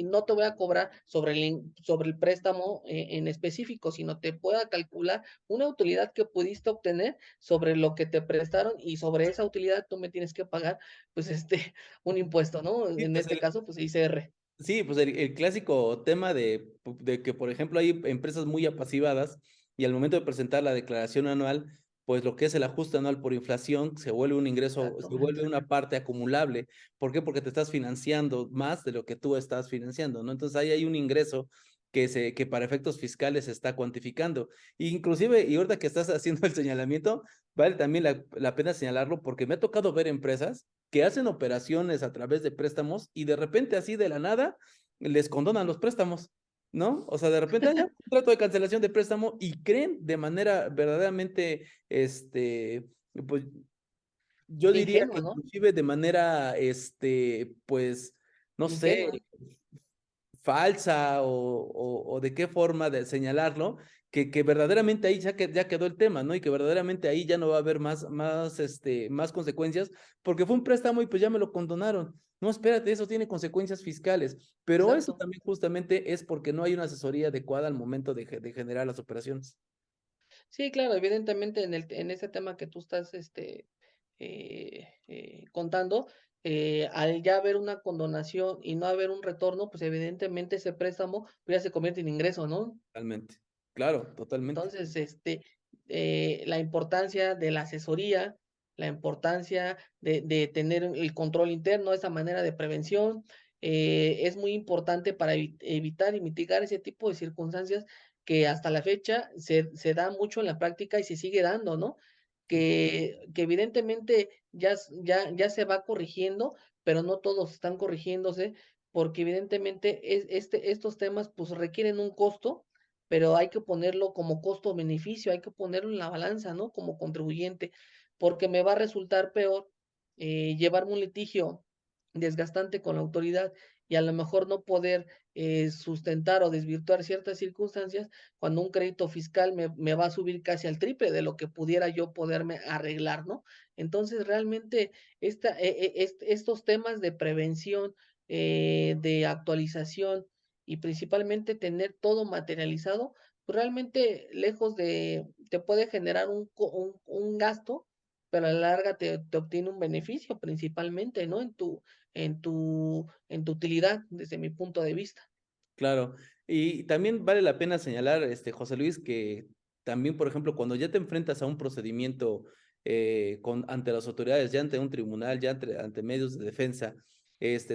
no te voy a cobrar sobre el préstamo en específico, sino te pueda calcular una utilidad que pudiste obtener sobre lo que te prestaron y sobre esa utilidad tú me tienes que pagar pues un impuesto, ¿no? Sí, En pues este caso, pues ICR. sí, pues el clásico tema de que, por ejemplo, hay empresas muy apasivadas y al momento de presentar la declaración anual, pues lo que es el ajuste anual por inflación se vuelve un ingreso, se vuelve Exactamente. una parte acumulable. ¿Por qué? Porque te estás financiando más de lo que tú estás financiando, ¿no? Entonces ahí hay un ingreso que para efectos fiscales se está cuantificando. Inclusive, y ahorita que estás haciendo el señalamiento, vale también la pena señalarlo porque me ha tocado ver empresas que hacen operaciones a través de préstamos y de repente así de la nada les condonan los préstamos, ¿no? O sea, de repente hay un contrato de cancelación de préstamo y creen de manera verdaderamente, pues yo diría Ingenua, que ¿no? inclusive de manera, pues, no sé, Ingenua. falsa o de qué forma de señalarlo, que verdaderamente ahí ya quedó el tema, ¿no? Y que verdaderamente ahí ya no va a haber más consecuencias, porque fue un préstamo y pues ya me lo condonaron. No, espérate, eso tiene consecuencias fiscales, pero eso Exacto. también justamente es porque no hay una asesoría adecuada al momento de generar las operaciones. Sí, claro, evidentemente en ese tema que tú estás contando, al ya haber una condonación y no haber un retorno, pues evidentemente ese préstamo pues, ya se convierte en ingreso, ¿no? Totalmente. Claro, totalmente. Entonces, la importancia de la asesoría, la importancia de tener el control interno, esa manera de prevención, es muy importante para evitar y mitigar ese tipo de circunstancias que hasta la fecha se da mucho en la práctica y se sigue dando, ¿no? Que evidentemente ya se va corrigiendo, pero no todos están corrigiéndose, porque evidentemente estos temas pues requieren un costo, pero hay que ponerlo como costo-beneficio, hay que ponerlo en la balanza, ¿no? Como contribuyente, porque me va a resultar peor llevarme un litigio desgastante con la autoridad y a lo mejor no poder sustentar o desvirtuar ciertas circunstancias cuando un crédito fiscal me va a subir casi al triple de lo que pudiera yo poderme arreglar, ¿no? Entonces, realmente estos temas de prevención, de actualización, y principalmente tener todo materializado, pues realmente lejos te puede generar un gasto, pero a la larga te obtiene un beneficio principalmente, ¿no? En tu utilidad, desde mi punto de vista. Claro, y también vale la pena señalar, José Luis, que también, por ejemplo, cuando ya te enfrentas a un procedimiento ante las autoridades, ya ante un tribunal, ya ante medios de defensa,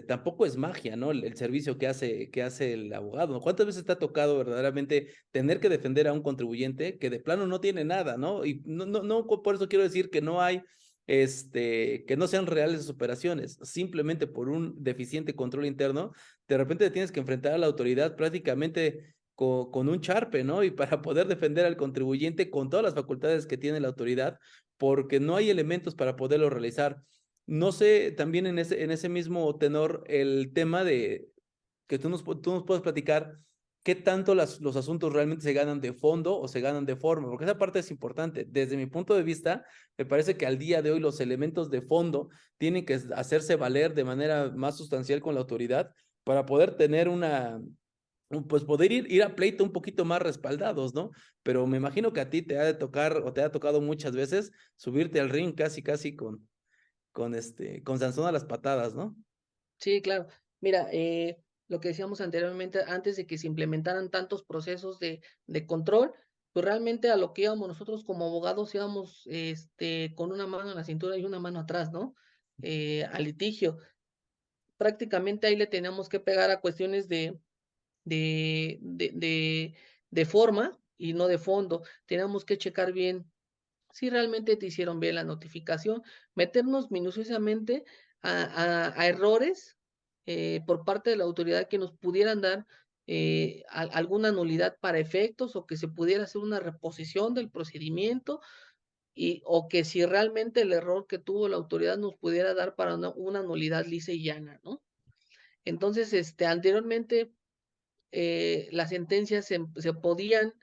tampoco es magia, ¿no? El servicio que hace el abogado, ¿no? ¿Cuántas veces te ha tocado verdaderamente tener que defender a un contribuyente que de plano no tiene nada, ¿no? Y no, por eso quiero decir que no hay que no sean reales sus operaciones, simplemente por un deficiente control interno, de repente te tienes que enfrentar a la autoridad prácticamente con un charpe, ¿no? Y para poder defender al contribuyente con todas las facultades que tiene la autoridad, porque no hay elementos para poderlo realizar. No sé, también en ese mismo tenor, el tema de que tú nos puedes platicar qué tanto los asuntos realmente se ganan de fondo o se ganan de forma, porque esa parte es importante. Desde mi punto de vista, me parece que al día de hoy los elementos de fondo tienen que hacerse valer de manera más sustancial con la autoridad para poder tener pues poder ir a pleito un poquito más respaldados, ¿no? Pero me imagino que a ti te ha de tocar o te ha tocado muchas veces subirte al ring casi con Sansón a las patadas, ¿no? Sí, claro. Mira, lo que decíamos anteriormente, antes de que se implementaran tantos procesos de control, pues realmente a lo que íbamos nosotros como abogados íbamos con una mano en la cintura y una mano atrás, ¿no? Al litigio. Prácticamente ahí le teníamos que pegar a cuestiones de, de, de, de forma y no de fondo. Teníamos que checar bien si realmente te hicieron bien la notificación, meternos minuciosamente a errores por parte de la autoridad que nos pudieran dar alguna nulidad para efectos o que se pudiera hacer una reposición del procedimiento o que si realmente el error que tuvo la autoridad nos pudiera dar para una nulidad lisa y llana, ¿no? Entonces, anteriormente las sentencias se podían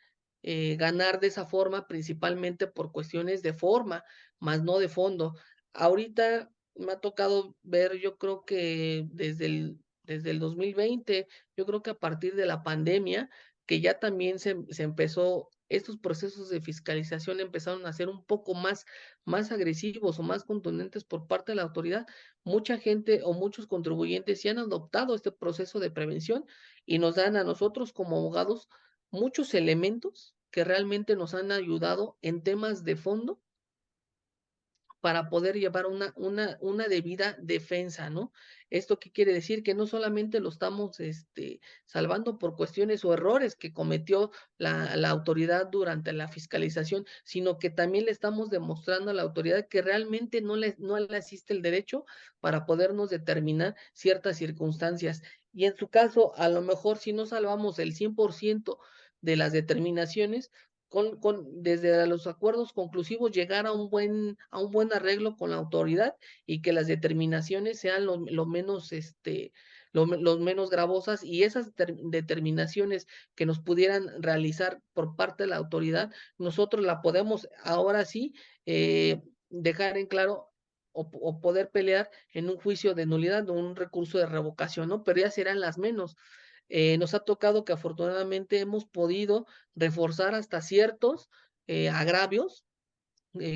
ganar de esa forma, principalmente por cuestiones de forma, más no de fondo. Ahorita me ha tocado ver, yo creo que desde el 2020, yo creo que a partir de la pandemia, que ya también se empezó, estos procesos de fiscalización empezaron a ser un poco más agresivos o más contundentes por parte de la autoridad. Mucha gente o muchos contribuyentes sí han adoptado este proceso de prevención y nos dan a nosotros como abogados muchos elementos que realmente nos han ayudado en temas de fondo para poder llevar una debida defensa, ¿no? ¿Esto qué quiere decir? Que no solamente lo estamos salvando por cuestiones o errores que cometió la autoridad durante la fiscalización, sino que también le estamos demostrando a la autoridad que realmente no le asiste el derecho para podernos determinar ciertas circunstancias. Y en su caso, a lo mejor si no salvamos el 100% de las determinaciones, desde los acuerdos conclusivos llegar a un buen arreglo con la autoridad y que las determinaciones sean lo menos, los menos gravosas y esas determinaciones que nos pudieran realizar por parte de la autoridad, nosotros la podemos ahora sí dejar en claro o poder pelear en un juicio de nulidad o un recurso de revocación, ¿no? Pero ya serán las menos. Nos ha tocado que afortunadamente hemos podido reforzar hasta ciertos agravios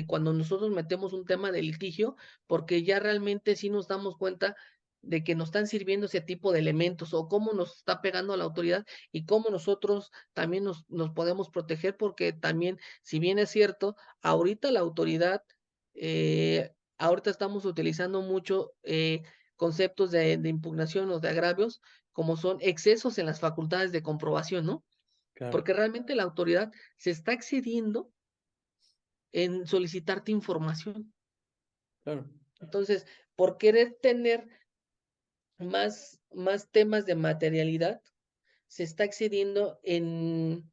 cuando nosotros metemos un tema de litigio, porque ya realmente sí nos damos cuenta de que nos están sirviendo ese tipo de elementos o cómo nos está pegando la autoridad y cómo nosotros también nos podemos proteger, porque también, si bien es cierto, ahorita la autoridad, ahorita estamos utilizando mucho conceptos de impugnación o de agravios, como son excesos en las facultades de comprobación, ¿no? Claro, Porque realmente la autoridad se está excediendo en solicitarte información. claro. Entonces, por querer tener más temas de materialidad, se está excediendo en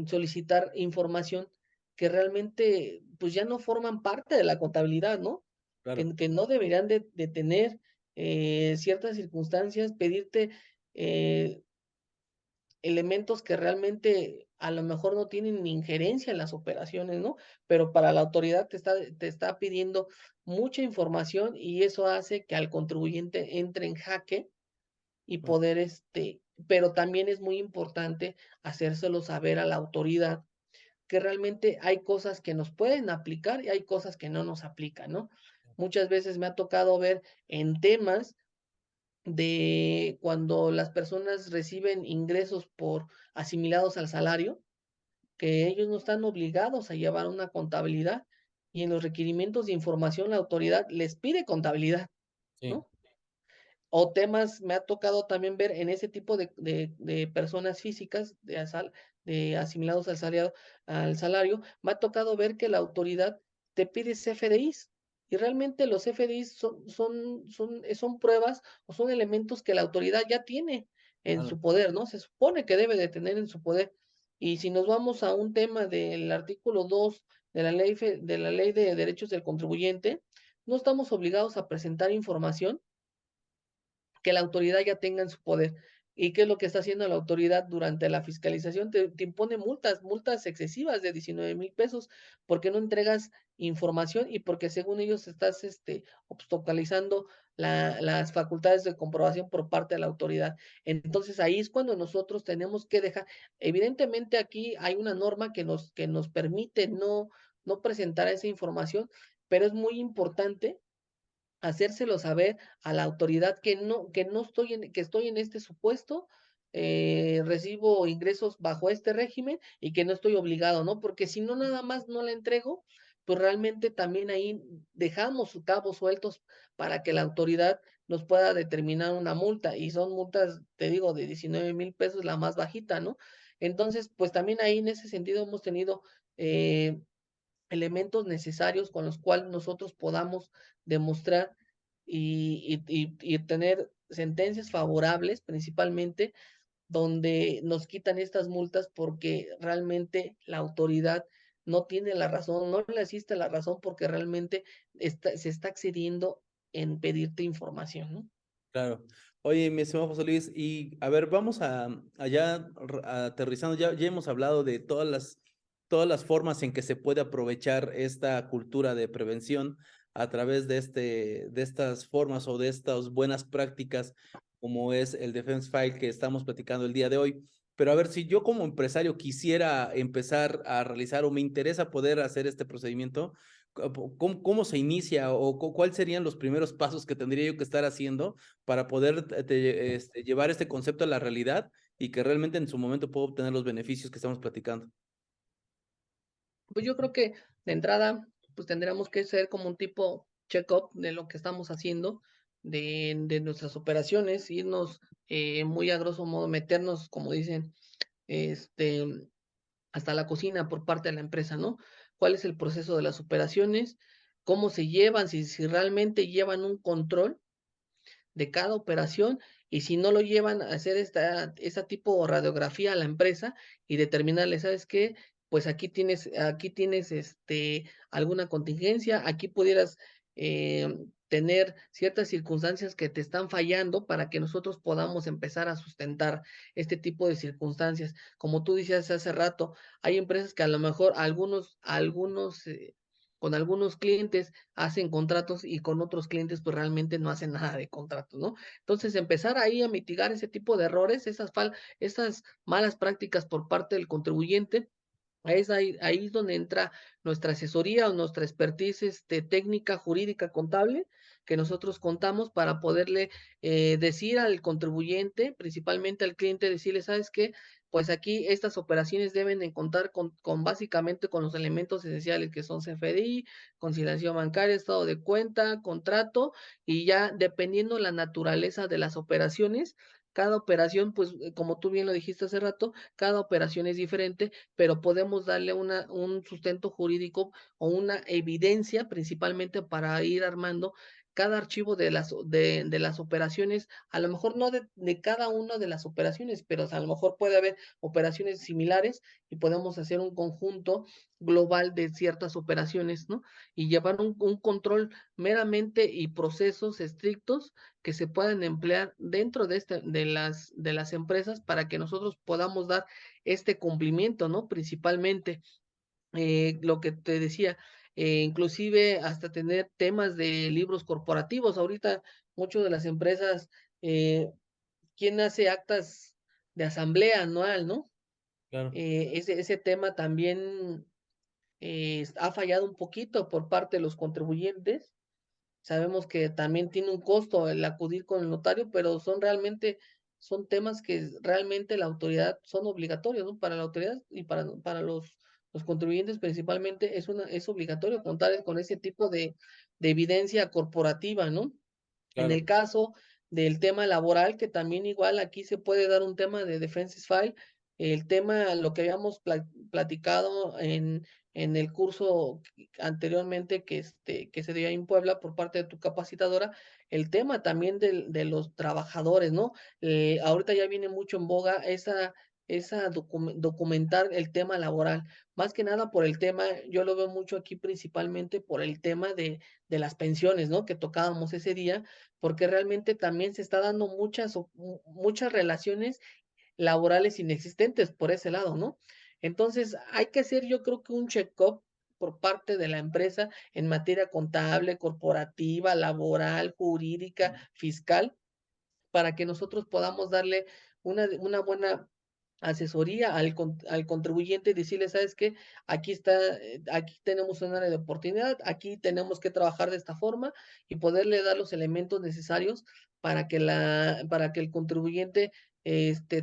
solicitar información que realmente pues ya no forman parte de la contabilidad, ¿no? Claro. Que no deberían de tener ciertas circunstancias, pedirte eh, elementos que realmente a lo mejor no tienen ni injerencia en las operaciones, ¿no? Pero para la autoridad te está pidiendo mucha información y eso hace que al contribuyente entre en jaque y Ah, poder, pero también es muy importante hacérselo saber a la autoridad que realmente hay cosas que nos pueden aplicar y hay cosas que no nos aplican, ¿no? Muchas veces me ha tocado ver en temas de cuando las personas reciben ingresos por asimilados al salario, que ellos no están obligados a llevar una contabilidad y en los requerimientos de información la autoridad les pide contabilidad, sí, ¿no? O temas, me ha tocado también ver en ese tipo de personas físicas, de asimilados al salario, me ha tocado ver que la autoridad te pide CFDIs. Y realmente los CFDIs son pruebas o son elementos que la autoridad ya tiene en Claro. su poder, ¿no? Se supone que debe de tener en su poder. Y si nos vamos a un tema del artículo 2 de de la Ley de Derechos del Contribuyente, no estamos obligados a presentar información que la autoridad ya tenga en su poder. ¿Y qué es lo que está haciendo la autoridad durante la fiscalización? Te impone multas excesivas de 19,000 pesos porque no entregas información y porque según ellos estás obstaculizando las facultades de comprobación por parte de la autoridad. Entonces ahí es cuando nosotros tenemos que dejar, evidentemente aquí hay una norma que nos permite no presentar esa información, pero es muy importante hacérselo saber a la autoridad que no estoy que estoy en este supuesto, recibo ingresos bajo este régimen y que no estoy obligado, ¿no? Porque si no, nada más no la entrego, pues realmente también ahí dejamos cabos sueltos para que la autoridad nos pueda determinar una multa, y son multas, te digo, de 19,000 pesos, la más bajita, ¿no? Entonces, pues también ahí en ese sentido hemos tenido elementos necesarios con los cuales nosotros podamos demostrar y tener sentencias favorables, principalmente, donde nos quitan estas multas porque realmente la autoridad no tiene la razón, no le asiste la razón porque realmente se está excediendo en pedirte información, ¿no? Claro. Oye, mi estimado José Luis, y a ver, vamos allá aterrizando, ya hemos hablado de todas las formas en que se puede aprovechar esta cultura de prevención a través de estas formas o de estas buenas prácticas, como es el Defense File que estamos platicando el día de hoy. Pero a ver, si yo como empresario quisiera empezar a realizar o me interesa poder hacer este procedimiento, ¿cómo se inicia o cuáles serían los primeros pasos que tendría yo que estar haciendo para poder llevar este concepto a la realidad y que realmente en su momento pueda obtener los beneficios que estamos platicando? Pues yo creo que de entrada, pues tendríamos que ser como un tipo check-up de lo que estamos haciendo, de nuestras operaciones, irnos muy a grosso modo, meternos, como dicen, este, hasta la cocina por parte de la empresa, ¿no? ¿Cuál es el proceso de las operaciones? ¿Cómo se llevan? Si realmente llevan un control de cada operación, y si no lo llevan a hacer esa tipo de radiografía a la empresa y determinarle, ¿sabes qué? Pues aquí tienes alguna contingencia, aquí pudieras tener ciertas circunstancias que te están fallando para que nosotros podamos empezar a sustentar este tipo de circunstancias. Como tú decías hace rato, hay empresas que a lo mejor con algunos clientes hacen contratos y con otros clientes pues realmente no hacen nada de contratos, ¿no? Entonces empezar ahí a mitigar ese tipo de errores, esas malas prácticas por parte del contribuyente. Ahí es donde entra nuestra asesoría o nuestra expertise técnica, jurídica, contable, que nosotros contamos para poderle decir al contribuyente, principalmente al cliente, decirle, ¿sabes qué? Pues aquí estas operaciones deben de contar con básicamente con los elementos esenciales que son CFDI, conciliación bancaria, estado de cuenta, contrato, y ya dependiendo la naturaleza de las operaciones, cada operación, pues como tú bien lo dijiste hace rato, cada operación es diferente, pero podemos darle un sustento jurídico o una evidencia principalmente para ir armando cada archivo de las operaciones, a lo mejor no de cada una de las operaciones, pero a lo mejor puede haber operaciones similares y podemos hacer un conjunto global de ciertas operaciones, ¿no? Y llevar un control meramente y procesos estrictos que se puedan emplear dentro de las empresas para que nosotros podamos dar este cumplimiento, ¿no? Principalmente, lo que te decía, inclusive hasta tener temas de libros corporativos. Ahorita, muchas de las empresas, ¿quién hace actas de asamblea anual, no? Claro. Ese tema también ha fallado un poquito por parte de los contribuyentes. Sabemos que también tiene un costo el acudir con el notario, pero son temas que realmente la autoridad son obligatorios, ¿no? Para la autoridad y para los contribuyentes principalmente es obligatorio contar con ese tipo de evidencia corporativa, ¿no? En Claro. el caso del tema laboral, que también igual aquí se puede dar un tema de defense file, el tema, lo que habíamos platicado en el curso anteriormente que se dio ahí en Puebla por parte de tu capacitadora, el tema también de los trabajadores, ¿no? Ahorita ya viene mucho en boga esa documentar el tema laboral, más que nada por el tema, yo lo veo mucho aquí principalmente por el tema de las pensiones, ¿no? Que tocábamos ese día, porque realmente también se está dando muchas relaciones laborales inexistentes por ese lado, ¿no? Entonces, hay que hacer, yo creo que un check-up por parte de la empresa en materia contable, corporativa, laboral, jurídica, fiscal, para que nosotros podamos darle una buena asesoría al contribuyente y decirle, ¿sabes qué? Aquí está, aquí tenemos un área de oportunidad, aquí tenemos que trabajar de esta forma y poderle dar los elementos necesarios para que el contribuyente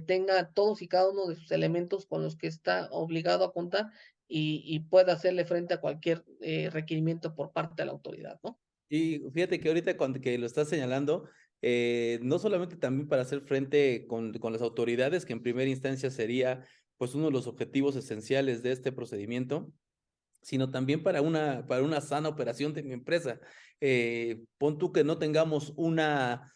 tenga todos y cada uno de sus elementos con los que está obligado a contar y pueda hacerle frente a cualquier requerimiento por parte de la autoridad, ¿no? Y fíjate que ahorita cuando que lo estás señalando, no solamente también para hacer frente con las autoridades, que en primera instancia sería pues uno de los objetivos esenciales de este procedimiento, sino también para una sana operación de mi empresa. Pon tú que no tengamos una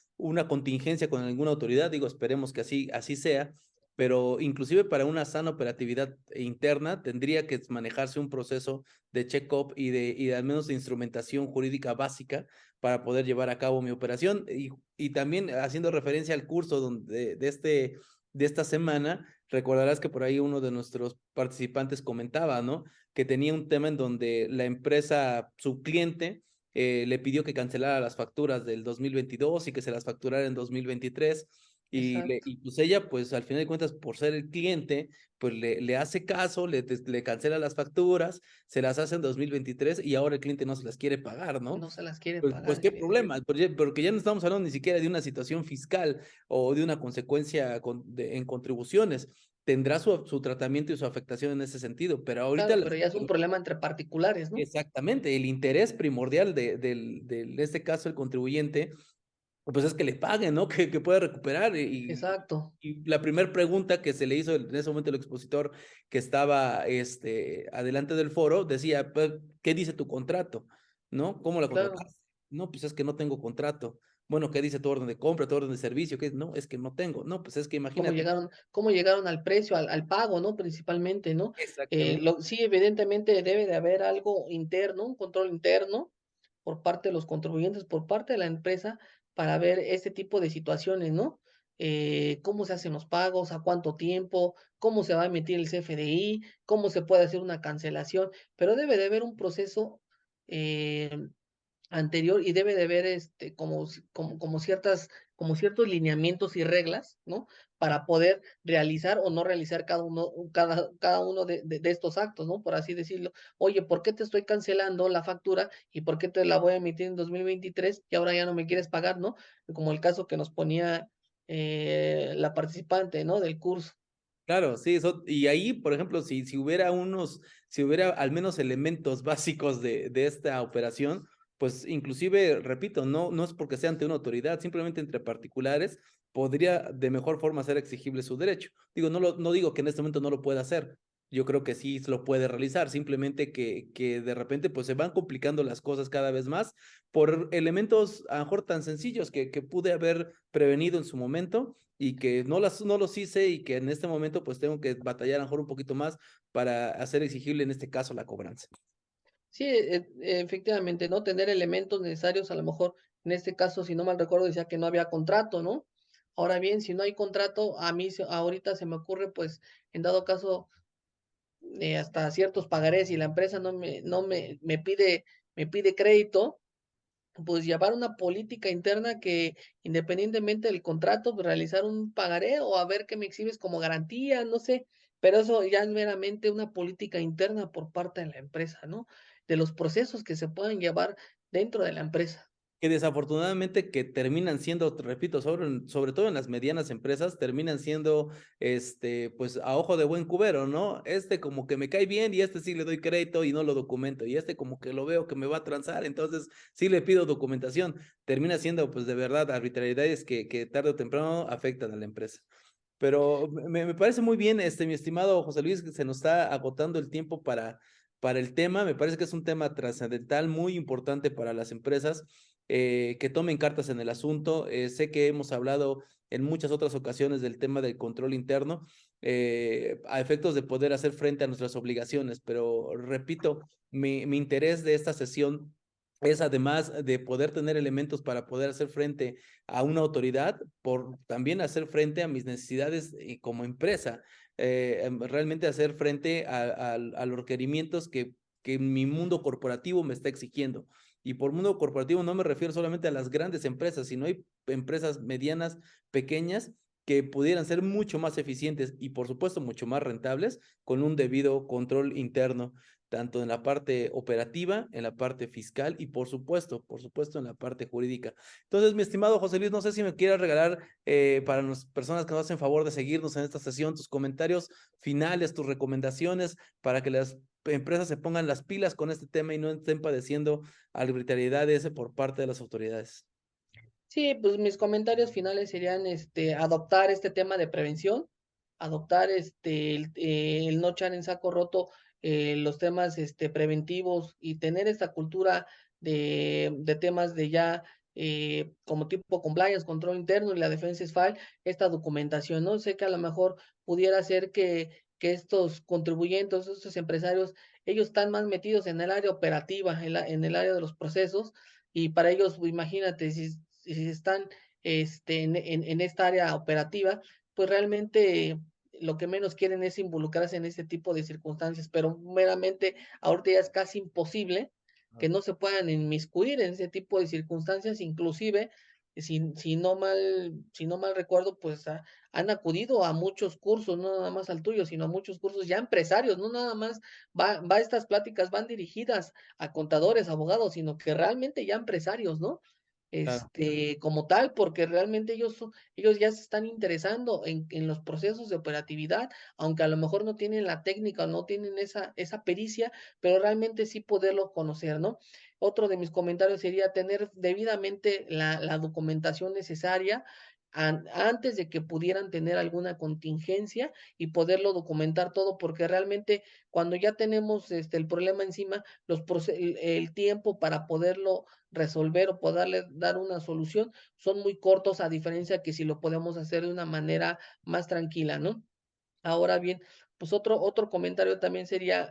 contingencia con alguna autoridad, digo, esperemos que así sea, pero inclusive para una sana operatividad interna tendría que manejarse un proceso de check-up y de al menos de instrumentación jurídica básica para poder llevar a cabo mi operación. Y también haciendo referencia al curso de esta semana, recordarás que por ahí uno de nuestros participantes comentaba, ¿no? Que tenía un tema en donde la empresa, su cliente, le pidió que cancelara las facturas del 2022 y que se las facturara en 2023. Exacto. Y pues ella, pues al final de cuentas, por ser el cliente, pues le hace caso, le cancela las facturas, se las hace en 2023 y ahora el cliente no se las quiere pagar, ¿no? No se las quiere Pues pagar, qué evidentemente. problema, porque ya no estamos hablando ni siquiera de una situación fiscal o de una consecuencia en contribuciones. Tendrá su tratamiento y su afectación en ese sentido, pero ahorita Claro, pero ya es un problema entre particulares, ¿no? exactamente el interés primordial de este caso el contribuyente, pues es que le paguen, ¿no? Que pueda recuperar. Exacto, Y la primera pregunta que se le hizo en ese momento el expositor que estaba adelante del foro decía, pues, ¿qué dice tu contrato? ¿No? ¿Cómo la claro. contrataste? No, pues es que no tengo contrato. Bueno, ¿qué dice tu orden de compra, tu orden de servicio? ¿Qué? No, es que no tengo. No, pues es que imagínate. Cómo llegaron al precio, al pago, ¿no? Principalmente, ¿no? Exactamente. Sí, evidentemente debe de haber algo interno, un control interno por parte de los contribuyentes, por parte de la empresa, para ver este tipo de situaciones, ¿no? Cómo se hacen los pagos, a cuánto tiempo, cómo se va a emitir el CFDI, cómo se puede hacer una cancelación, pero debe de haber un proceso eh, anterior y debe de haber como ciertos lineamientos y reglas, ¿no? Para poder realizar o no realizar cada uno de estos actos, ¿no? Por así decirlo. Oye, ¿por qué te estoy cancelando la factura y por qué te la voy a emitir en 2023 y ahora ya no me quieres pagar, ¿no? Como el caso que nos ponía la participante, ¿no? Del curso. Claro, sí, y ahí, por ejemplo, si hubiera al menos elementos básicos de esta operación, pues inclusive, repito, no es porque sea ante una autoridad, simplemente entre particulares, podría de mejor forma ser exigible su derecho. Digo, no digo que en este momento no lo pueda hacer, yo creo que sí lo puede realizar, simplemente que de repente pues se van complicando las cosas cada vez más por elementos a lo mejor tan sencillos que pude haber prevenido en su momento y que no los hice y que en este momento pues tengo que batallar a lo mejor un poquito más para hacer exigible en este caso la cobranza. Sí, efectivamente, ¿no? Tener elementos necesarios, a lo mejor en este caso, si no mal recuerdo, decía que no había contrato, ¿no? Ahora bien, si no hay contrato, ahorita se me ocurre, pues, en dado caso, hasta ciertos pagarés y la empresa me pide crédito, pues llevar una política interna que independientemente del contrato, pues, realizar un pagaré o a ver qué me exhibes como garantía, no sé, pero eso ya es meramente una política interna por parte de la empresa, ¿no? De los procesos que se pueden llevar dentro de la empresa. Que desafortunadamente que terminan siendo, te repito, sobre todo en las medianas empresas, terminan siendo, pues a ojo de buen cubero, ¿no? Como que me cae bien y sí le doy crédito y no lo documento, y como que lo veo que me va a transar, entonces sí le pido documentación, termina siendo pues de verdad arbitrariedades que tarde o temprano afectan a la empresa. Pero me parece muy bien, mi estimado José Luis, que se nos está agotando el tiempo para el tema. Me parece que es un tema trascendental, muy importante para las empresas, que tomen cartas en el asunto. Sé que hemos hablado en muchas otras ocasiones del tema del control interno, a efectos de poder hacer frente a nuestras obligaciones, pero repito, mi interés de esta sesión es, además de poder tener elementos para poder hacer frente a una autoridad, por también hacer frente a mis necesidades como empresa, realmente hacer frente a los requerimientos que mi mundo corporativo me está exigiendo. Y por mundo corporativo no me refiero solamente a las grandes empresas, sino hay empresas medianas, pequeñas, que pudieran ser mucho más eficientes y por supuesto mucho más rentables con un debido control interno, tanto en la parte operativa, en la parte fiscal y por supuesto en la parte jurídica. Entonces, mi estimado José Luis, no sé si me quieras regalar, para las personas que nos hacen favor de seguirnos en esta sesión, tus comentarios finales, tus recomendaciones para que las empresas se pongan las pilas con este tema y no estén padeciendo arbitrariedades por parte de las autoridades. Sí, pues mis comentarios finales serían adoptar este tema de prevención, adoptar el no echar en saco roto los temas preventivos y tener esta cultura de temas de ya como tipo compliance, control interno y la defensa file, esta documentación, ¿no? Sé que a lo mejor pudiera ser que estos contribuyentes, estos empresarios, ellos están más metidos en el área operativa, en el área de los procesos, y para ellos, imagínate, si están en esta área operativa, pues realmente lo que menos quieren es involucrarse en este tipo de circunstancias, pero meramente ahorita ya es casi imposible que no se puedan inmiscuir en ese tipo de circunstancias, inclusive si no mal recuerdo, pues han acudido a muchos cursos, no nada más al tuyo, sino a muchos cursos ya empresarios, no nada más estas pláticas van dirigidas a contadores, abogados, sino que realmente ya empresarios, ¿no? Claro. Como tal, porque realmente ellos ya se están interesando en los procesos de operatividad, aunque a lo mejor no tienen la técnica o no tienen esa pericia, pero realmente sí poderlo conocer, ¿no? Otro de mis comentarios sería tener debidamente la documentación necesaria antes de que pudieran tener alguna contingencia y poderlo documentar todo, porque realmente cuando ya tenemos el problema encima, el tiempo para poderlo resolver o poderle dar una solución son muy cortos, a diferencia que si lo podemos hacer de una manera más tranquila, ¿no? Ahora bien, pues otro comentario también sería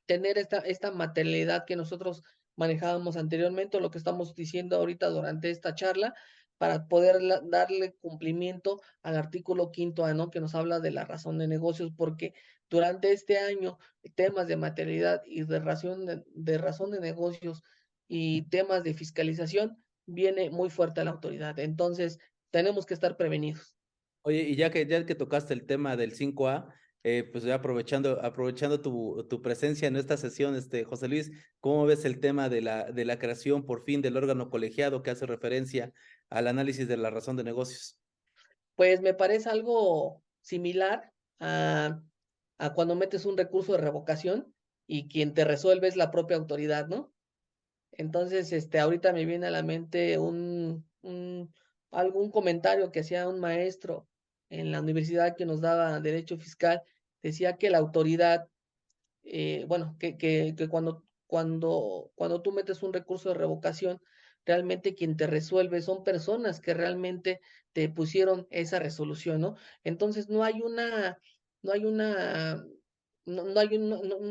tener esta materialidad que nosotros manejábamos anteriormente, o lo que estamos diciendo ahorita durante esta charla, para poder darle cumplimiento al artículo 5A, ¿no? Que nos habla de la razón de negocios, porque durante este año temas de materialidad y de razón de negocios y temas de fiscalización viene muy fuerte a la autoridad. Entonces, tenemos que estar prevenidos. Oye, y ya que tocaste el tema del 5A, pues ya aprovechando tu presencia en esta sesión, José Luis, ¿cómo ves el tema de la creación por fin del órgano colegiado que hace referencia al análisis de la razón de negocios? Pues me parece algo similar a cuando metes un recurso de revocación y quien te resuelve es la propia autoridad, ¿no? Entonces, ahorita me viene a la mente algún comentario que hacía un maestro en la universidad que nos daba derecho fiscal, decía que la autoridad, bueno, que cuando tú metes un recurso de revocación, realmente quien te resuelve son personas que realmente te pusieron esa resolución, ¿no? Entonces no hay una, no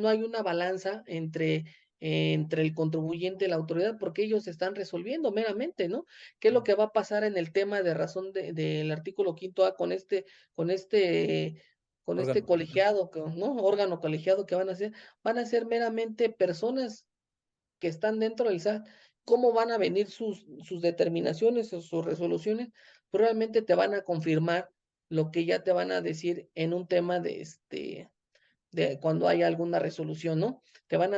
hay una balanza entre el contribuyente y la autoridad, porque ellos están resolviendo meramente, ¿no? ¿Qué es lo que va a pasar en el tema de razón del artículo 5A con este con este Órgano. colegiado, ¿no? Órgano colegiado que van a ser meramente personas que están dentro del SAT? ¿Cómo van a venir sus determinaciones o sus resoluciones? Pues realmente te van a confirmar lo que ya te van a decir en un tema de cuando hay alguna resolución, ¿no? Te van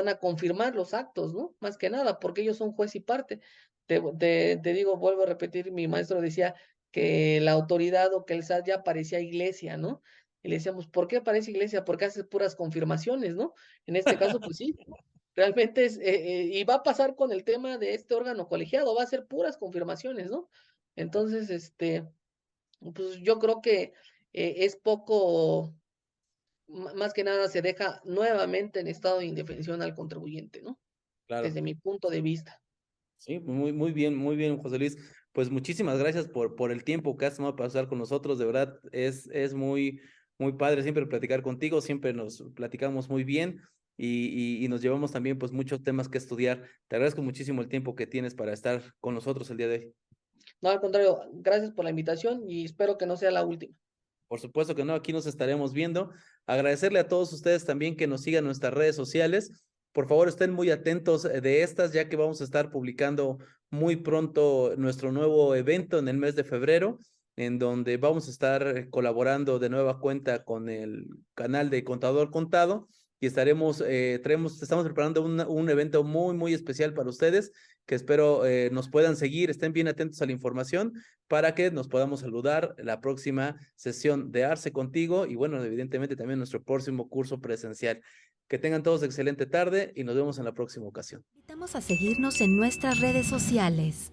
a confirmar los actos, ¿no? Más que nada, porque ellos son juez y parte. Te digo, vuelvo a repetir, mi maestro decía que la autoridad o que el SAT ya parecía iglesia, ¿no? Y le decíamos, ¿por qué parece iglesia? Porque hace puras confirmaciones, ¿no? En este caso, pues sí, realmente y va a pasar con el tema de este órgano colegiado, va a ser puras confirmaciones, ¿no? Entonces, Pues yo creo que es poco, más que nada se deja nuevamente en estado de indefensión al contribuyente, ¿no? Claro. Desde mi punto de vista. Sí, muy bien, José Luis. Pues muchísimas gracias por el tiempo que has tomado para estar con nosotros. De verdad, es muy padre siempre platicar contigo, siempre nos platicamos muy bien y nos llevamos también pues muchos temas que estudiar. Te agradezco muchísimo el tiempo que tienes para estar con nosotros el día de hoy. No, al contrario, gracias por la invitación y espero que no sea la última. Por supuesto que no, aquí nos estaremos viendo. Agradecerle a todos ustedes también que nos sigan en nuestras redes sociales. Por favor, estén muy atentos de estas, ya que vamos a estar publicando muy pronto nuestro nuevo evento en el mes de febrero, en donde vamos a estar colaborando de nueva cuenta con el canal de Contador Contado y estamos preparando un evento muy especial para ustedes, que espero nos puedan seguir, estén bien atentos a la información para que nos podamos saludar la próxima sesión de Arce Contigo y bueno, evidentemente también nuestro próximo curso presencial. Que tengan todos excelente tarde y nos vemos en la próxima ocasión. Invitamos a seguirnos en nuestras redes sociales.